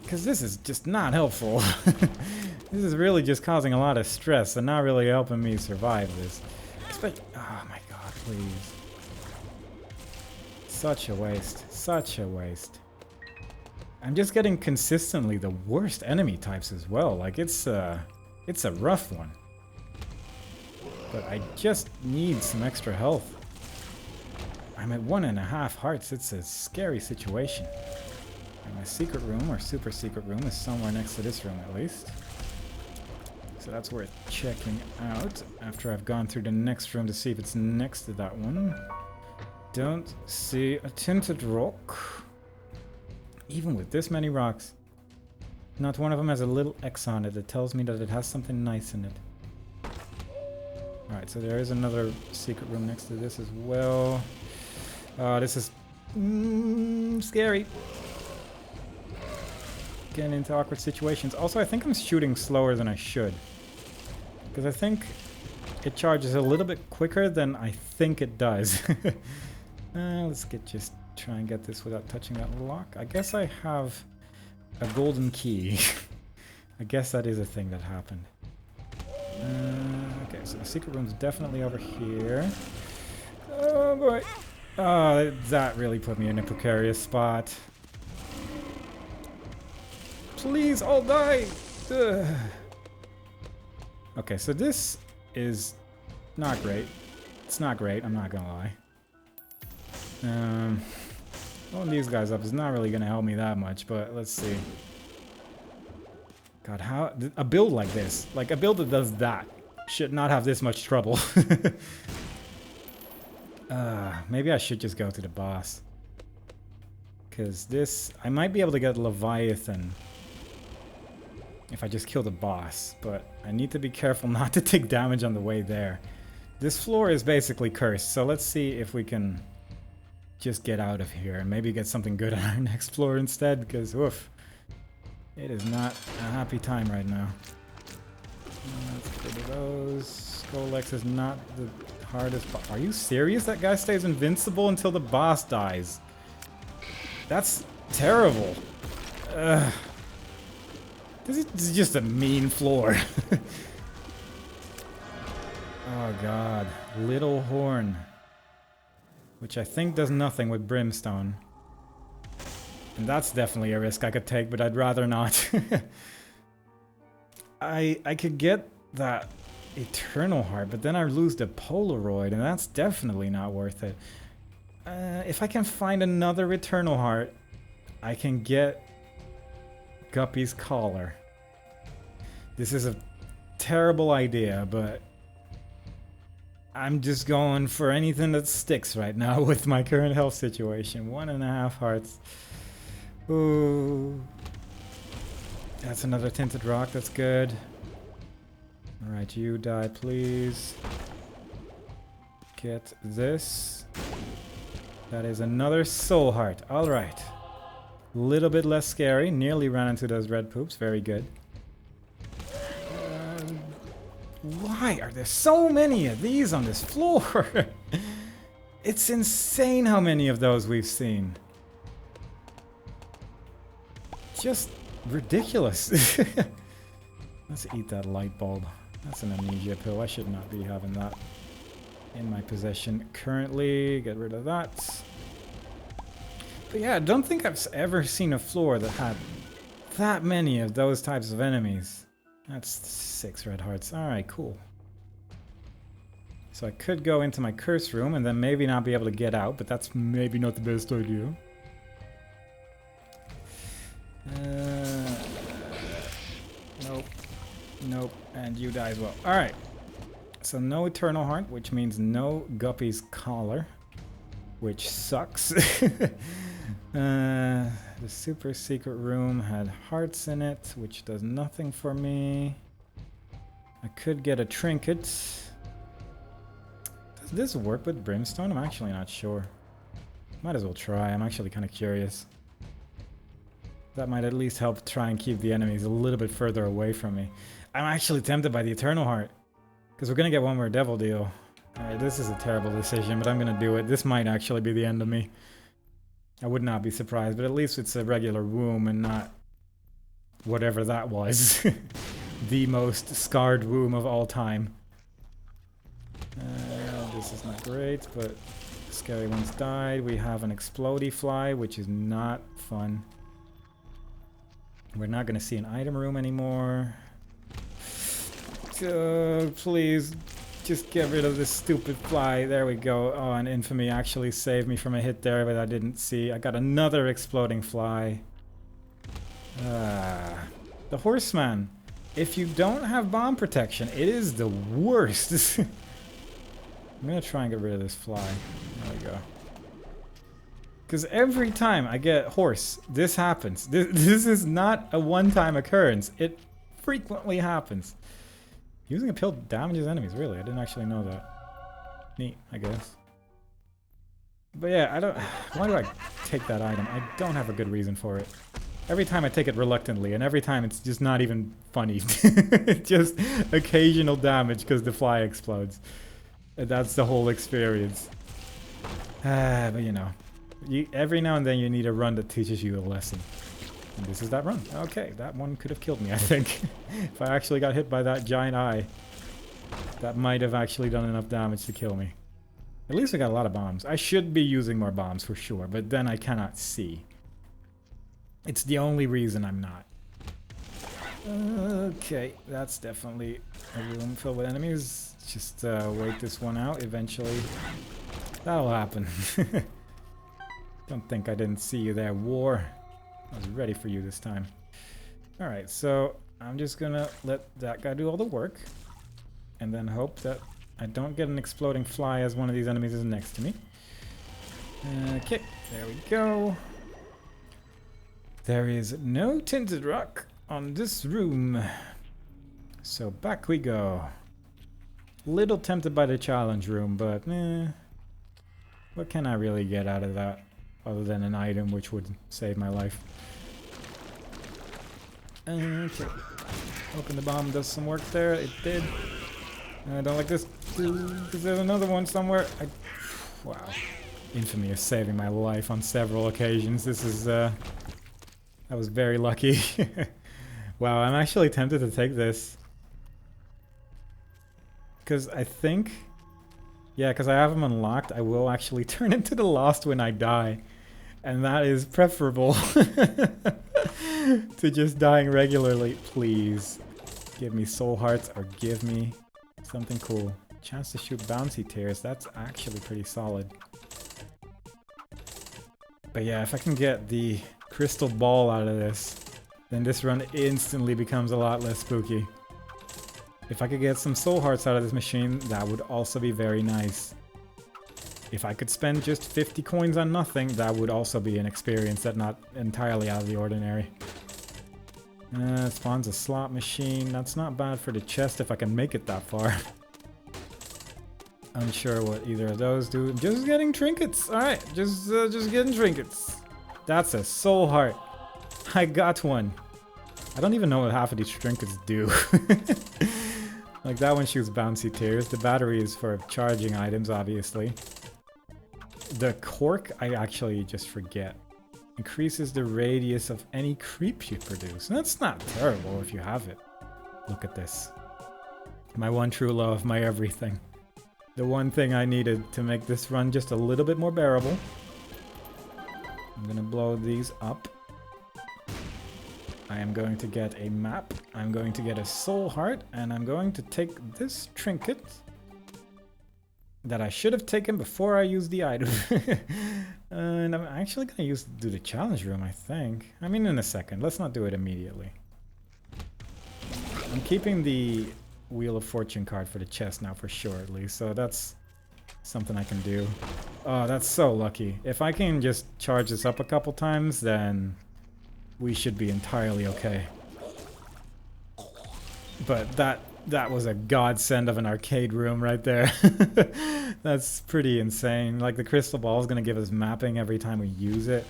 Because this is just not helpful. This is really just causing a lot of stress and not really helping me survive this. Oh my god, please. Such a waste. Such a waste. I'm just getting consistently the worst enemy types as well. Like, it's a rough one. But I just need some extra health. I'm at 1.5 hearts. It's a scary situation. And my secret room, or super secret room, is somewhere next to this room at least. So that's worth checking out after I've gone through the next room to see if it's next to that one. Don't see a tinted rock. Even with this many rocks, not one of them has a little X on it that tells me that it has something nice in it. Alright, so there is another secret room next to this as well. This is scary. Getting into awkward situations. Also, I think I'm shooting slower than I should. Because I think it charges a little bit quicker than I think it does. Let's just try and get this without touching that lock. I guess I have a golden key. I guess that is a thing that happened. Okay, so the secret room's definitely over here. Oh boy. Oh, that really put me in a precarious spot. Please, I'll die! Ugh. Okay, so this is not great. It's not great, I'm not gonna lie. Blowing these guys up is not really gonna help me that much, but let's see. God, how... a build like this, like a build that does that, should not have this much trouble. Maybe I should just go to the boss. Because this... I might be able to get Leviathan if I just kill the boss, but I need to be careful not to take damage on the way there. This floor is basically cursed, so let's see if we can just get out of here and maybe get something good on our next floor instead, because oof, it is not a happy time right now. Let's get rid of those. Skolex is not the hardest. Are you serious? That guy stays invincible until the boss dies. That's terrible. This is just a mean floor. Oh god. Little Horn. Which I think does nothing with Brimstone. And that's definitely a risk I could take, but I'd rather not. I could get that Eternal Heart, but then I lose the Polaroid, and that's definitely not worth it. If I can find another Eternal Heart, I can get Guppy's Collar. This is a terrible idea, but I'm just going for anything that sticks right now with my current health situation. 1.5 hearts. Ooh. That's another tinted rock, that's good. Alright, you die, please. Get this. That is another soul heart. Alright. Little bit less scary. Nearly ran into those red poops. Very good. Why are there so many of these on this floor? It's insane how many of those we've seen. Just ridiculous. Let's eat that light bulb. That's an amnesia pill. I should not be having that in my possession currently. Get rid of that. But yeah, I don't think I've ever seen a floor that had that many of those types of enemies. That's 6 red hearts. Alright, cool. So I could go into my curse room and then maybe not be able to get out, but that's maybe not the best idea. Nope. Nope. And you die as well. Alright. So no Eternal Heart, which means no Guppy's Collar. Which sucks. The super secret room had hearts in it, which does nothing for me. I could get a trinket. Does this work with brimstone? I'm actually not sure. Might as well try. I'm actually kind of curious. That might at least help try and keep the enemies a little bit further away from me. I'm actually tempted by the Eternal Heart. Because we're going to get one more devil deal. Alright, this is a terrible decision, but I'm going to do it. This might actually be the end of me. I would not be surprised, but at least it's a regular womb and not whatever that was. The most scarred womb of all time. This is not great, but scary ones died. We have an explodey fly, which is not fun. We're not going to see an item room anymore. Please, just get rid of this stupid fly. There we go. Oh, and Infamy actually saved me from a hit there, but I didn't see. I got another exploding fly. The Horseman. If you don't have bomb protection, it is the worst. I'm going to try and get rid of this fly. There we go. Because every time I get horse, this happens. This is not a one-time occurrence. It frequently happens. Using a pill damages enemies, really? I didn't actually know that. Neat, I guess. But yeah, I don't... Why do I take that item? I don't have a good reason for it. Every time I take it reluctantly, and every time it's just not even funny. Just occasional damage because the fly explodes. That's the whole experience. But you know. Every now and then you need a run that teaches you a lesson. And this is that run. Okay, that one could have killed me, I think. If I actually got hit by that giant eye, that might have actually done enough damage to kill me. At least I got a lot of bombs. I should be using more bombs for sure, but then I cannot see. It's the only reason I'm not. Okay, that's definitely a room filled with enemies. Just wait this one out. Eventually, that'll happen. Don't think I didn't see you there, War. I was ready for you this time. Alright, so I'm just gonna let that guy do all the work. And then hope that I don't get an exploding fly as one of these enemies is next to me. Okay, there we go. There is no tinted rock on this room. So back we go. Little tempted by the challenge room, but what can I really get out of that? Other than an item which would save my life. Okay. Hoping the bomb does some work there. It did. I don't like this. Because there's another one somewhere. Wow. Infamy is saving my life on several occasions. This is, I was very lucky. Wow, I'm actually tempted to take this. Because I think... Yeah, because I have them unlocked, I will actually turn into the Lost when I die. And that is preferable to just dying regularly. Please give me soul hearts or give me something cool. Chance to shoot bouncy tears, that's actually pretty solid. But yeah, if I can get the crystal ball out of this, then this run instantly becomes a lot less spooky. If I could get some soul hearts out of this machine, that would also be very nice. If I could spend just 50 coins on nothing, that would also be an experience that's not entirely out of the ordinary. It spawns a slot machine. That's not bad for the chest if I can make it that far. Unsure what either of those do. Just getting trinkets. Alright, just getting trinkets. That's a soul heart. I got one. I don't even know what half of these trinkets do. Like that one shoots bouncy tears. The battery is for charging items, obviously. The cork, I actually just forget. Increases the radius of any creep you produce. That's not terrible if you have it. Look at this. My one true love, my everything. The one thing I needed to make this run just a little bit more bearable. I'm gonna blow these up. I am going to get a map, I'm going to get a soul heart, and I'm going to take this trinket that I should have taken before I used the item. And I'm actually going to do the challenge room, I think. I mean, in a second. Let's not do it immediately. I'm keeping the Wheel of Fortune card for the chest now for sure, at least. So that's something I can do. Oh, that's so lucky. If I can just charge this up a couple times, then we should be entirely okay. But that was a godsend of an arcade room right there. That's pretty insane. Like, the crystal ball is going to give us mapping every time we use it.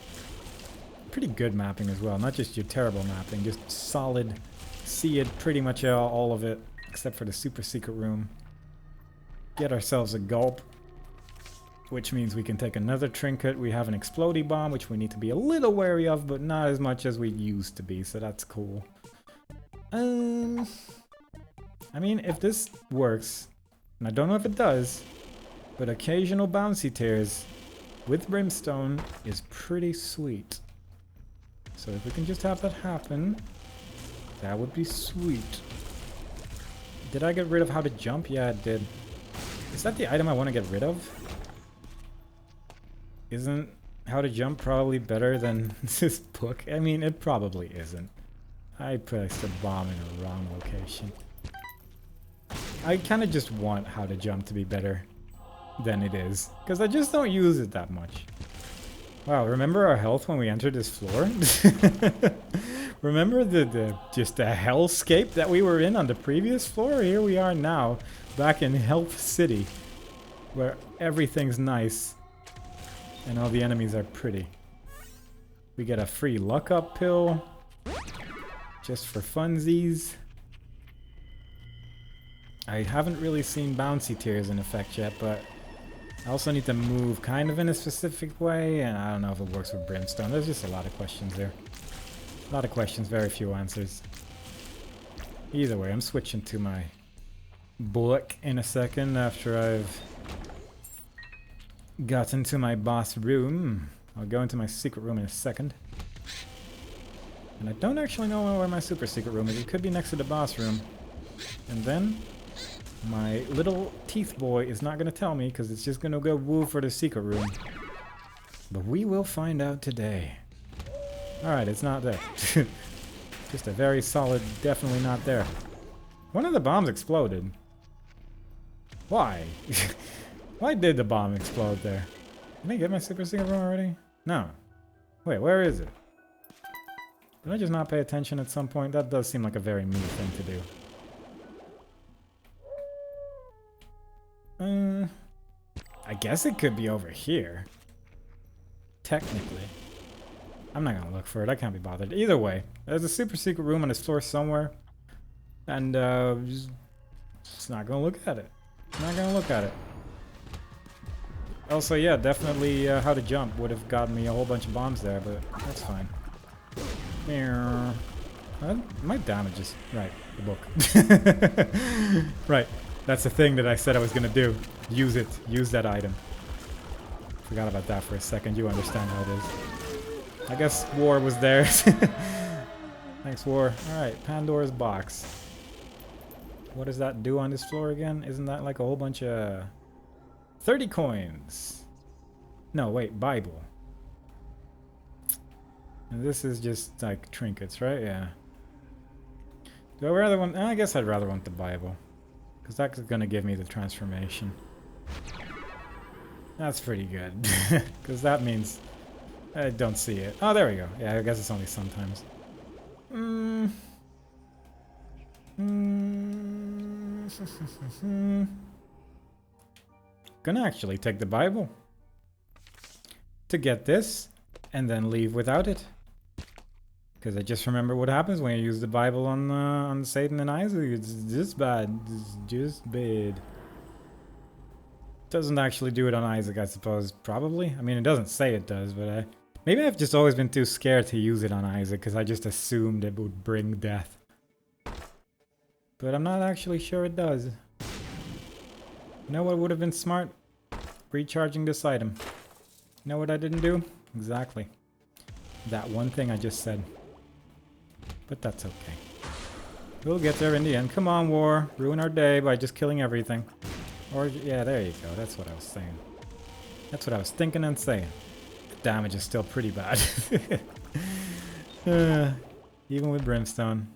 Pretty good mapping as well. Not just your terrible mapping. Just solid. See it pretty much all of it. Except for the super secret room. Get ourselves a gulp. Which means we can take another trinket. We have an explodey bomb, which we need to be a little wary of, but not as much as we used to be. So that's cool. I mean, if this works, and I don't know if it does, but occasional bouncy tears with brimstone is pretty sweet. So if we can just have that happen, that would be sweet. Did I get rid of how to jump? Yeah, I did. Is that the item I want to get rid of? Isn't how to jump probably better than this book? I mean, it probably isn't. I placed a bomb in the wrong location. I kind of just want how to jump to be better than it is, because I just don't use it that much. Wow, remember our health when we entered this floor? Remember just the hellscape that we were in on the previous floor? Here we are now, back in Health City, where everything's nice and all the enemies are pretty. We get a free luck up pill, just for funsies. I haven't really seen bouncy tears in effect yet, but I also need to move kind of in a specific way, and I don't know if it works with brimstone. There's just a lot of questions there. A lot of questions, very few answers. Either way, I'm switching to my book in a second after I've gotten to my boss room. I'll go into my secret room in a second. And I don't actually know where my super secret room is. It could be next to the boss room. And then my little teeth boy is not going to tell me because it's just going to go woo for the secret room. But we will find out today. Alright, it's not there. Just a very solid, definitely not there. One of the bombs exploded. Why? Why did the bomb explode there? Did I get my super secret room already? No. Wait, where is it? Did I just not pay attention at some point? That does seem like a very me thing to do. I guess it could be over here. Technically. I'm not gonna look for it. I can't be bothered. Either way, there's a super secret room on this floor somewhere. And, just not gonna look at it. Not gonna look at it. Also, yeah, definitely how to jump would have gotten me a whole bunch of bombs there, but that's fine. My damage is... Right, the book. Right, that's the thing that I said I was gonna do. Use it. Use that item. Forgot about that for a second. You understand how it is. I guess War was there. Thanks, War. Alright, Pandora's box. What does that do on this floor again? Isn't that like a whole bunch of... 30 coins. No, wait, Bible. And this is just like trinkets, right? Yeah. Do I rather want... I guess I'd rather want the Bible. Because that's going to give me the transformation. That's pretty good. Because that means I don't see it. Oh, there we go. Yeah, I guess it's only sometimes. Gonna actually take the Bible to get this and then leave without it, because I just remember what happens when you use the Bible on Satan and Isaac. It's just bad. It's just bad. Doesn't actually do it on Isaac, I suppose. Probably. I mean, it doesn't say it does, but maybe I've just always been too scared to use it on Isaac because I just assumed it would bring death. But I'm not actually sure it does. You know what would have been smart? Recharging this item. You know what I didn't do? Exactly. That one thing I just said. But that's okay. We'll get there in the end. Come on, War. Ruin our day by just killing everything. Or, yeah, there you go. That's what I was saying. That's what I was thinking and saying. The damage is still pretty bad. Even with Brimstone.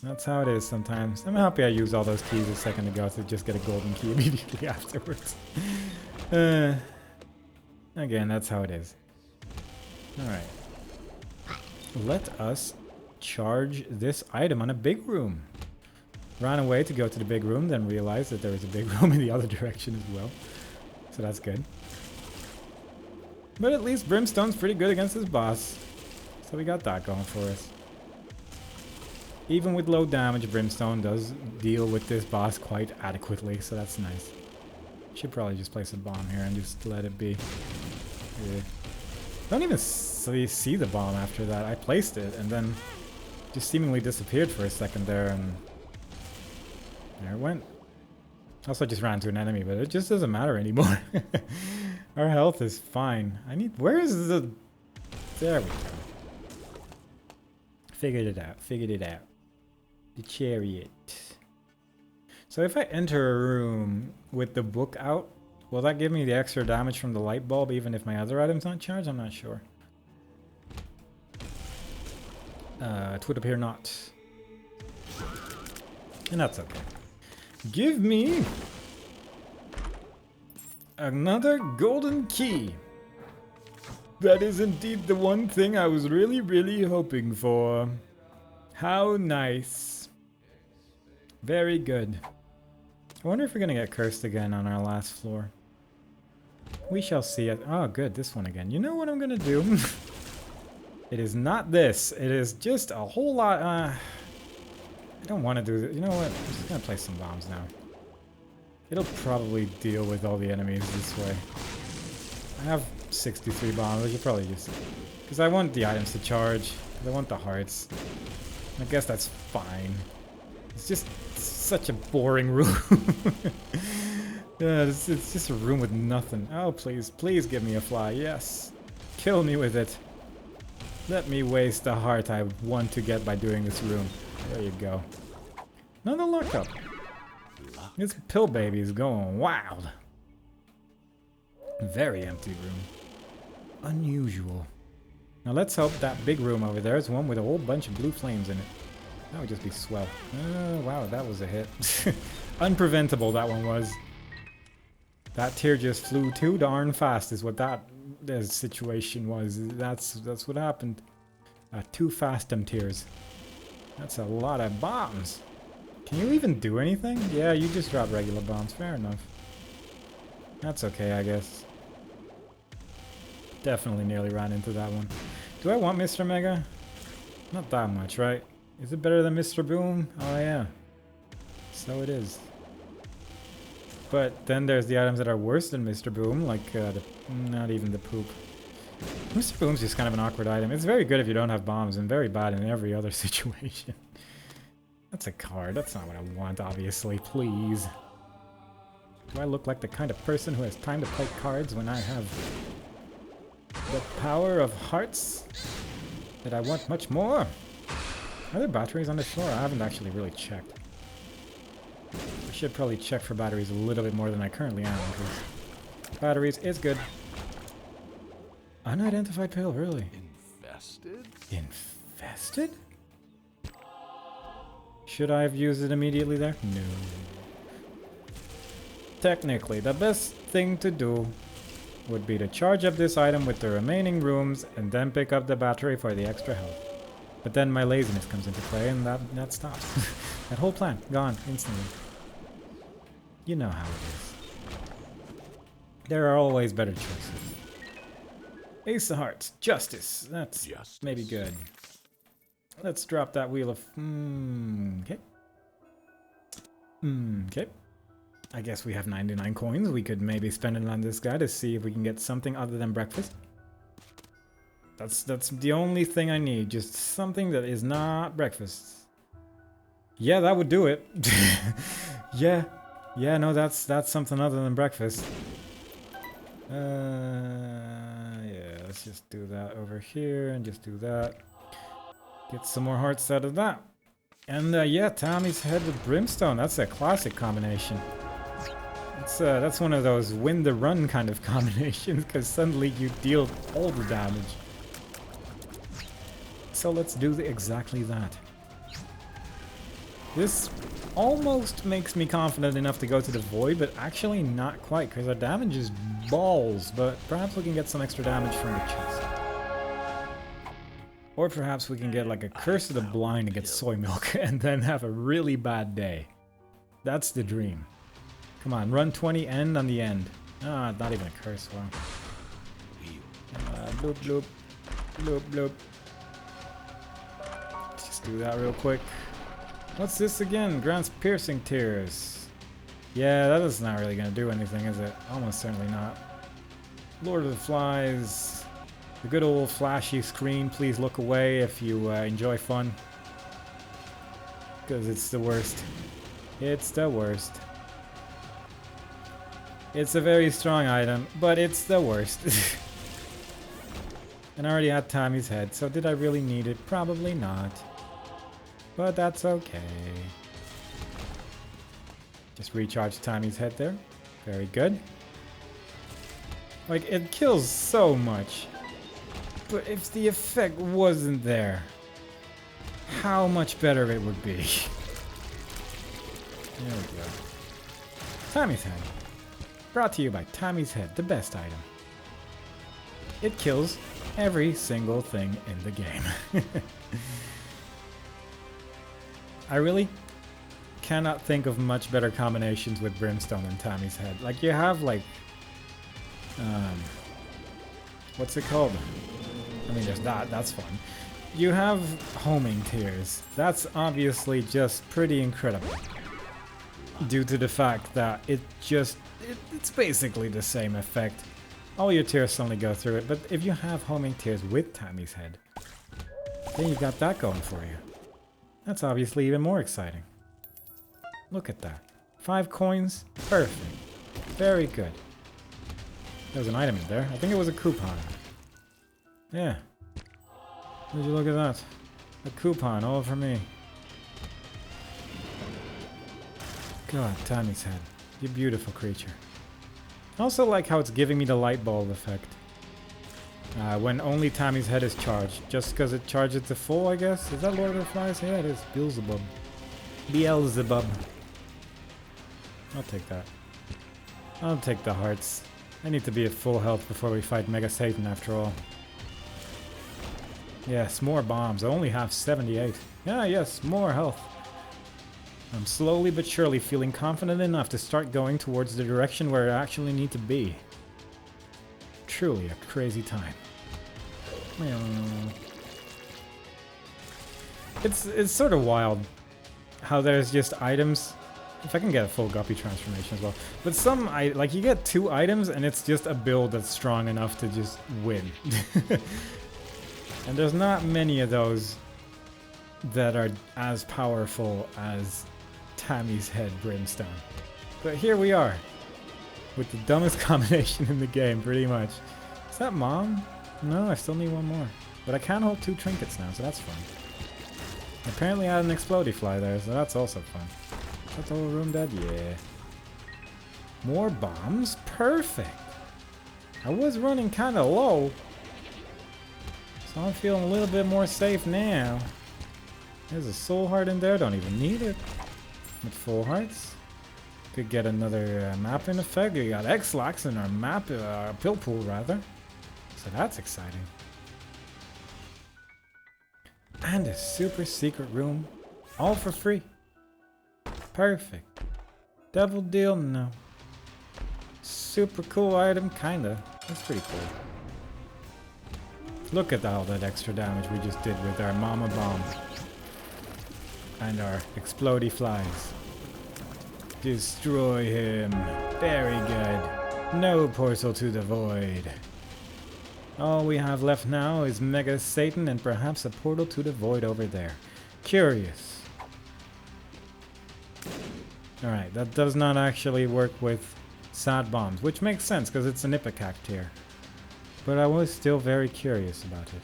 That's how it is sometimes. I'm happy I used all those keys a second ago to just get a golden key immediately afterwards. Again, that's how it is. Alright. Let us charge this item on a big room. Ran away to go to the big room, then realized that there was a big room in the other direction as well. So that's good. But at least Brimstone's pretty good against this boss. So we got that going for us. Even with low damage, Brimstone does deal with this boss quite adequately, so that's nice. Should probably just place a bomb here and just let it be. Yeah. Don't even see the bomb after that. I placed it and then just seemingly disappeared for a second there, and there it went. Also just ran into an enemy, but it just doesn't matter anymore. Our health is fine. Where is the... There we go. Figured it out. Figured it out. The chariot. So if I enter a room with the book out, will that give me the extra damage from the light bulb even if my other item's not charged? I'm not sure. It would appear not. And that's okay. Give me another golden key. That is indeed the one thing I was really, really hoping for. How nice. Very good. I wonder if we're gonna get cursed again on our last floor. We shall see it. Oh, good, this one again. You know what I'm gonna do? It is not this. It is just a whole lot. I don't want to do this. You know what? I'm just gonna place some bombs now. It'll probably deal with all the enemies this way. I have 63 bombs. I should probably just... Because I want the items to charge. I want the hearts. I guess that's fine. It's just such a boring room. Yeah, it's just a room with nothing. Oh, please, please give me a fly. Yes. Kill me with it. Let me waste the heart I want to get by doing this room. There you go. Another lockup. This pill baby is going wild. Very empty room. Unusual. Now let's hope that big room over there is one with a whole bunch of blue flames in it. That would just be swell. Oh, wow, that was a hit. Unpreventable, that one was. That tear just flew too darn fast is what that situation was. That's what happened. Too fast, them tears. That's a lot of bombs. Can you even do anything? Yeah, you just drop regular bombs. Fair enough. That's okay, I guess. Definitely nearly ran into that one. Do I want Mr. Mega? Not that much, right? Is it better than Mr. Boom? Oh yeah. So it is. But then there's the items that are worse than Mr. Boom, like not even the poop. Mr. Boom's just kind of an awkward item. It's very good if you don't have bombs and very bad in every other situation. That's a card. That's not what I want, obviously. Please. Do I look like the kind of person who has time to play cards when I have the power of hearts that I want much more? Are there batteries on the floor? I haven't actually really checked. I should probably check for batteries a little bit more than I currently am, because batteries is good. Unidentified pill, really? Infested? Infested? Should I have used it immediately there? No. Technically, the best thing to do would be to charge up this item with the remaining rooms and then pick up the battery for the extra health. But then my laziness comes into play and that stops. That whole plan, gone instantly. You know how it is. There are always better choices. Ace of Hearts, Justice. That's Justice. Maybe good. Let's drop that wheel of... okay. Okay. I guess we have 99 coins. We could maybe spend it on this guy to see if we can get something other than breakfast. That's the only thing I need. Just something that is not breakfast. Yeah, that would do it. Yeah. Yeah, no, that's something other than breakfast. Yeah, let's just do that over here and just do that. Get some more hearts out of that. And yeah, Tommy's head with Brimstone. That's a classic combination. That's one of those win the run kind of combinations, because suddenly you deal all the damage. So let's do exactly that. This almost makes me confident enough to go to the Void, but actually not quite, because our damage is balls, but perhaps we can get some extra damage from the chest. Or perhaps we can get like a Curse of the Blind and get soy milk and then have a really bad day. That's the dream. Come on, run 20, end on the end. Ah, not even a curse, wow. Bloop, bloop. Bloop, bloop. Let's just do that real quick. What's this again? Grants Piercing Tears. Yeah, that is not really going to do anything, is it? Almost certainly not. Lord of the Flies. The good old flashy screen. Please look away if you enjoy fun. Because it's the worst. It's the worst. It's a very strong item, but it's the worst. And I already had Tommy's head, so did I really need it? Probably not. But that's okay. Just recharge Tommy's head there. Very good. Like, it kills so much. But if the effect wasn't there, how much better it would be. There we go. Tommy's head. Brought to you by Tommy's Head, the best item. It kills every single thing in the game. I really cannot think of much better combinations with Brimstone than Tommy's Head. Like, you have, like... what's it called? I mean, there's that. That's fun. You have Homing Tears. That's obviously just pretty incredible. Due to the fact that it's basically the same effect. All your tears suddenly go through it, but if you have Homing Tears with Tommy's Head, then you got that going for you. That's obviously even more exciting. Look at that. 5 coins. Perfect. Very good. There was an item in there. I think it was a coupon. Yeah. Would you look at that? A coupon all for me. God, Tommy's Head. You beautiful creature. I also like how it's giving me the light bulb effect. When only Tommy's Head is charged. Just because it charges to full, I guess? Is that Lord of the Flies? Yeah, it is. Beelzebub. Beelzebub. I'll take that. I'll take the hearts. I need to be at full health before we fight Mega Satan after all. Yes, more bombs. I only have 78. Yeah, yes, more health. I'm slowly but surely feeling confident enough to start going towards the direction where I actually need to be. Truly a crazy time. It's sort of wild how there's just items. If I can get a full Guppy transformation as well. But some, like, you get 2 items and it's just a build that's strong enough to just win. And there's not many of those that are as powerful as Tommy's Head Brimstone. But here we are, with the dumbest combination in the game, pretty much. Is that Mom? No, I still need one more. But I can hold 2 trinkets now, so that's fun. Apparently I had an Explodey Fly there, so that's also fun. Is that the whole room dead? Yeah. More bombs? Perfect! I was running kinda low, so I'm feeling a little bit more safe now. There's a soul heart in there, don't even need it. With full hearts. Could get another mapping effect. We got X-Lax in our map, pill pool rather. So that's exciting. And a super secret room. All for free. Perfect. Devil deal? No. Super cool item? Kinda. That's pretty cool. Look at all that extra damage we just did with our Mama Bomb. And our Explodey Flies. Destroy him. Very good. No portal to the void. All we have left now is Mega Satan and perhaps a portal to the void over there. Curious. Alright, that does not actually work with Sad Bombs, which makes sense because it's an Ipecac tier. But I was still very curious about it.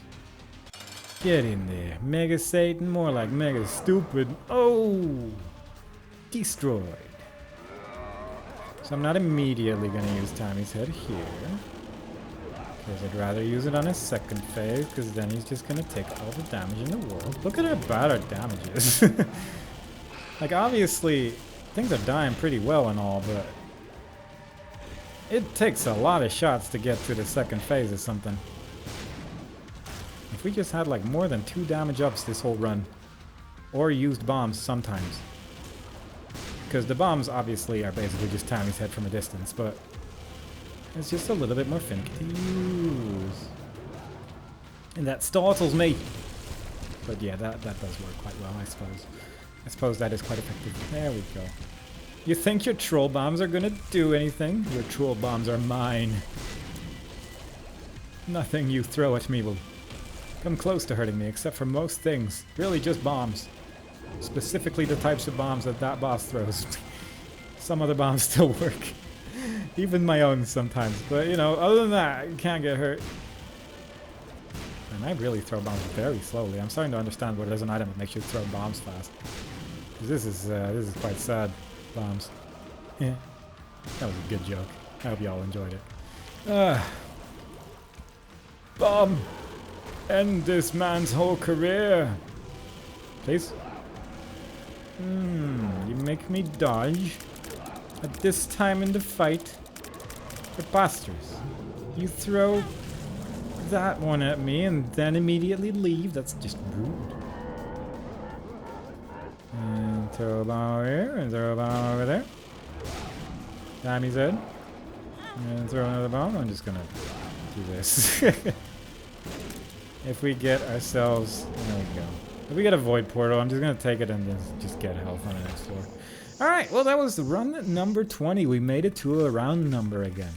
Get in there. Mega Satan, more like Mega Stupid. Oh! Destroyed. So I'm not immediately going to use Tommy's head here. Because I'd rather use it on his second phase, because then he's just going to take all the damage in the world. Look at how bad our damage is. Like, obviously, things are dying pretty well and all, but it takes a lot of shots to get to the second phase or something. If we just had, like, more than 2 damage ups this whole run, or used bombs sometimes. Because the bombs, obviously, are basically just Tommy's head from a distance, but it's just a little bit more finicky to use. And that startles me. But yeah, that does work quite well, I suppose. I suppose that is quite effective. There we go. You think your troll bombs are gonna do anything? Your troll bombs are mine. Nothing you throw at me will come close to hurting me, except for most things. Really just bombs. Specifically the types of bombs that boss throws. Some other bombs still work. Even my own sometimes. But, you know, other than that, you can't get hurt. And I really throw bombs very slowly. I'm starting to understand why there's an item that makes you throw bombs fast. 'Cause this is quite sad. Bombs. Yeah. That was a good joke. I hope y'all enjoyed it. Bomb! End this man's whole career! Please? You make me dodge at this time in the fight. Preposterous. You throw that one at me and then immediately leave. That's just rude. And throw a bomb over here and throw a bomb over there. Tommy's head. And throw another bomb. I'm just gonna do this. If we get ourselves... There we go. If we get a void portal, I'm just gonna take it and just get health on the next floor. Alright, well that was run number 20. We made it to a round number again.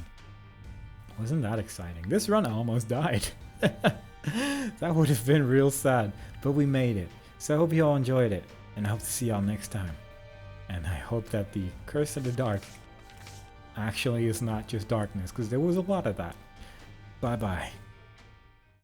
Wasn't that exciting? This run almost died. That would have been real sad. But we made it. So I hope you all enjoyed it. And I hope to see y'all next time. And I hope that the Curse of the Dark actually is not just darkness. Because there was a lot of that. Bye bye.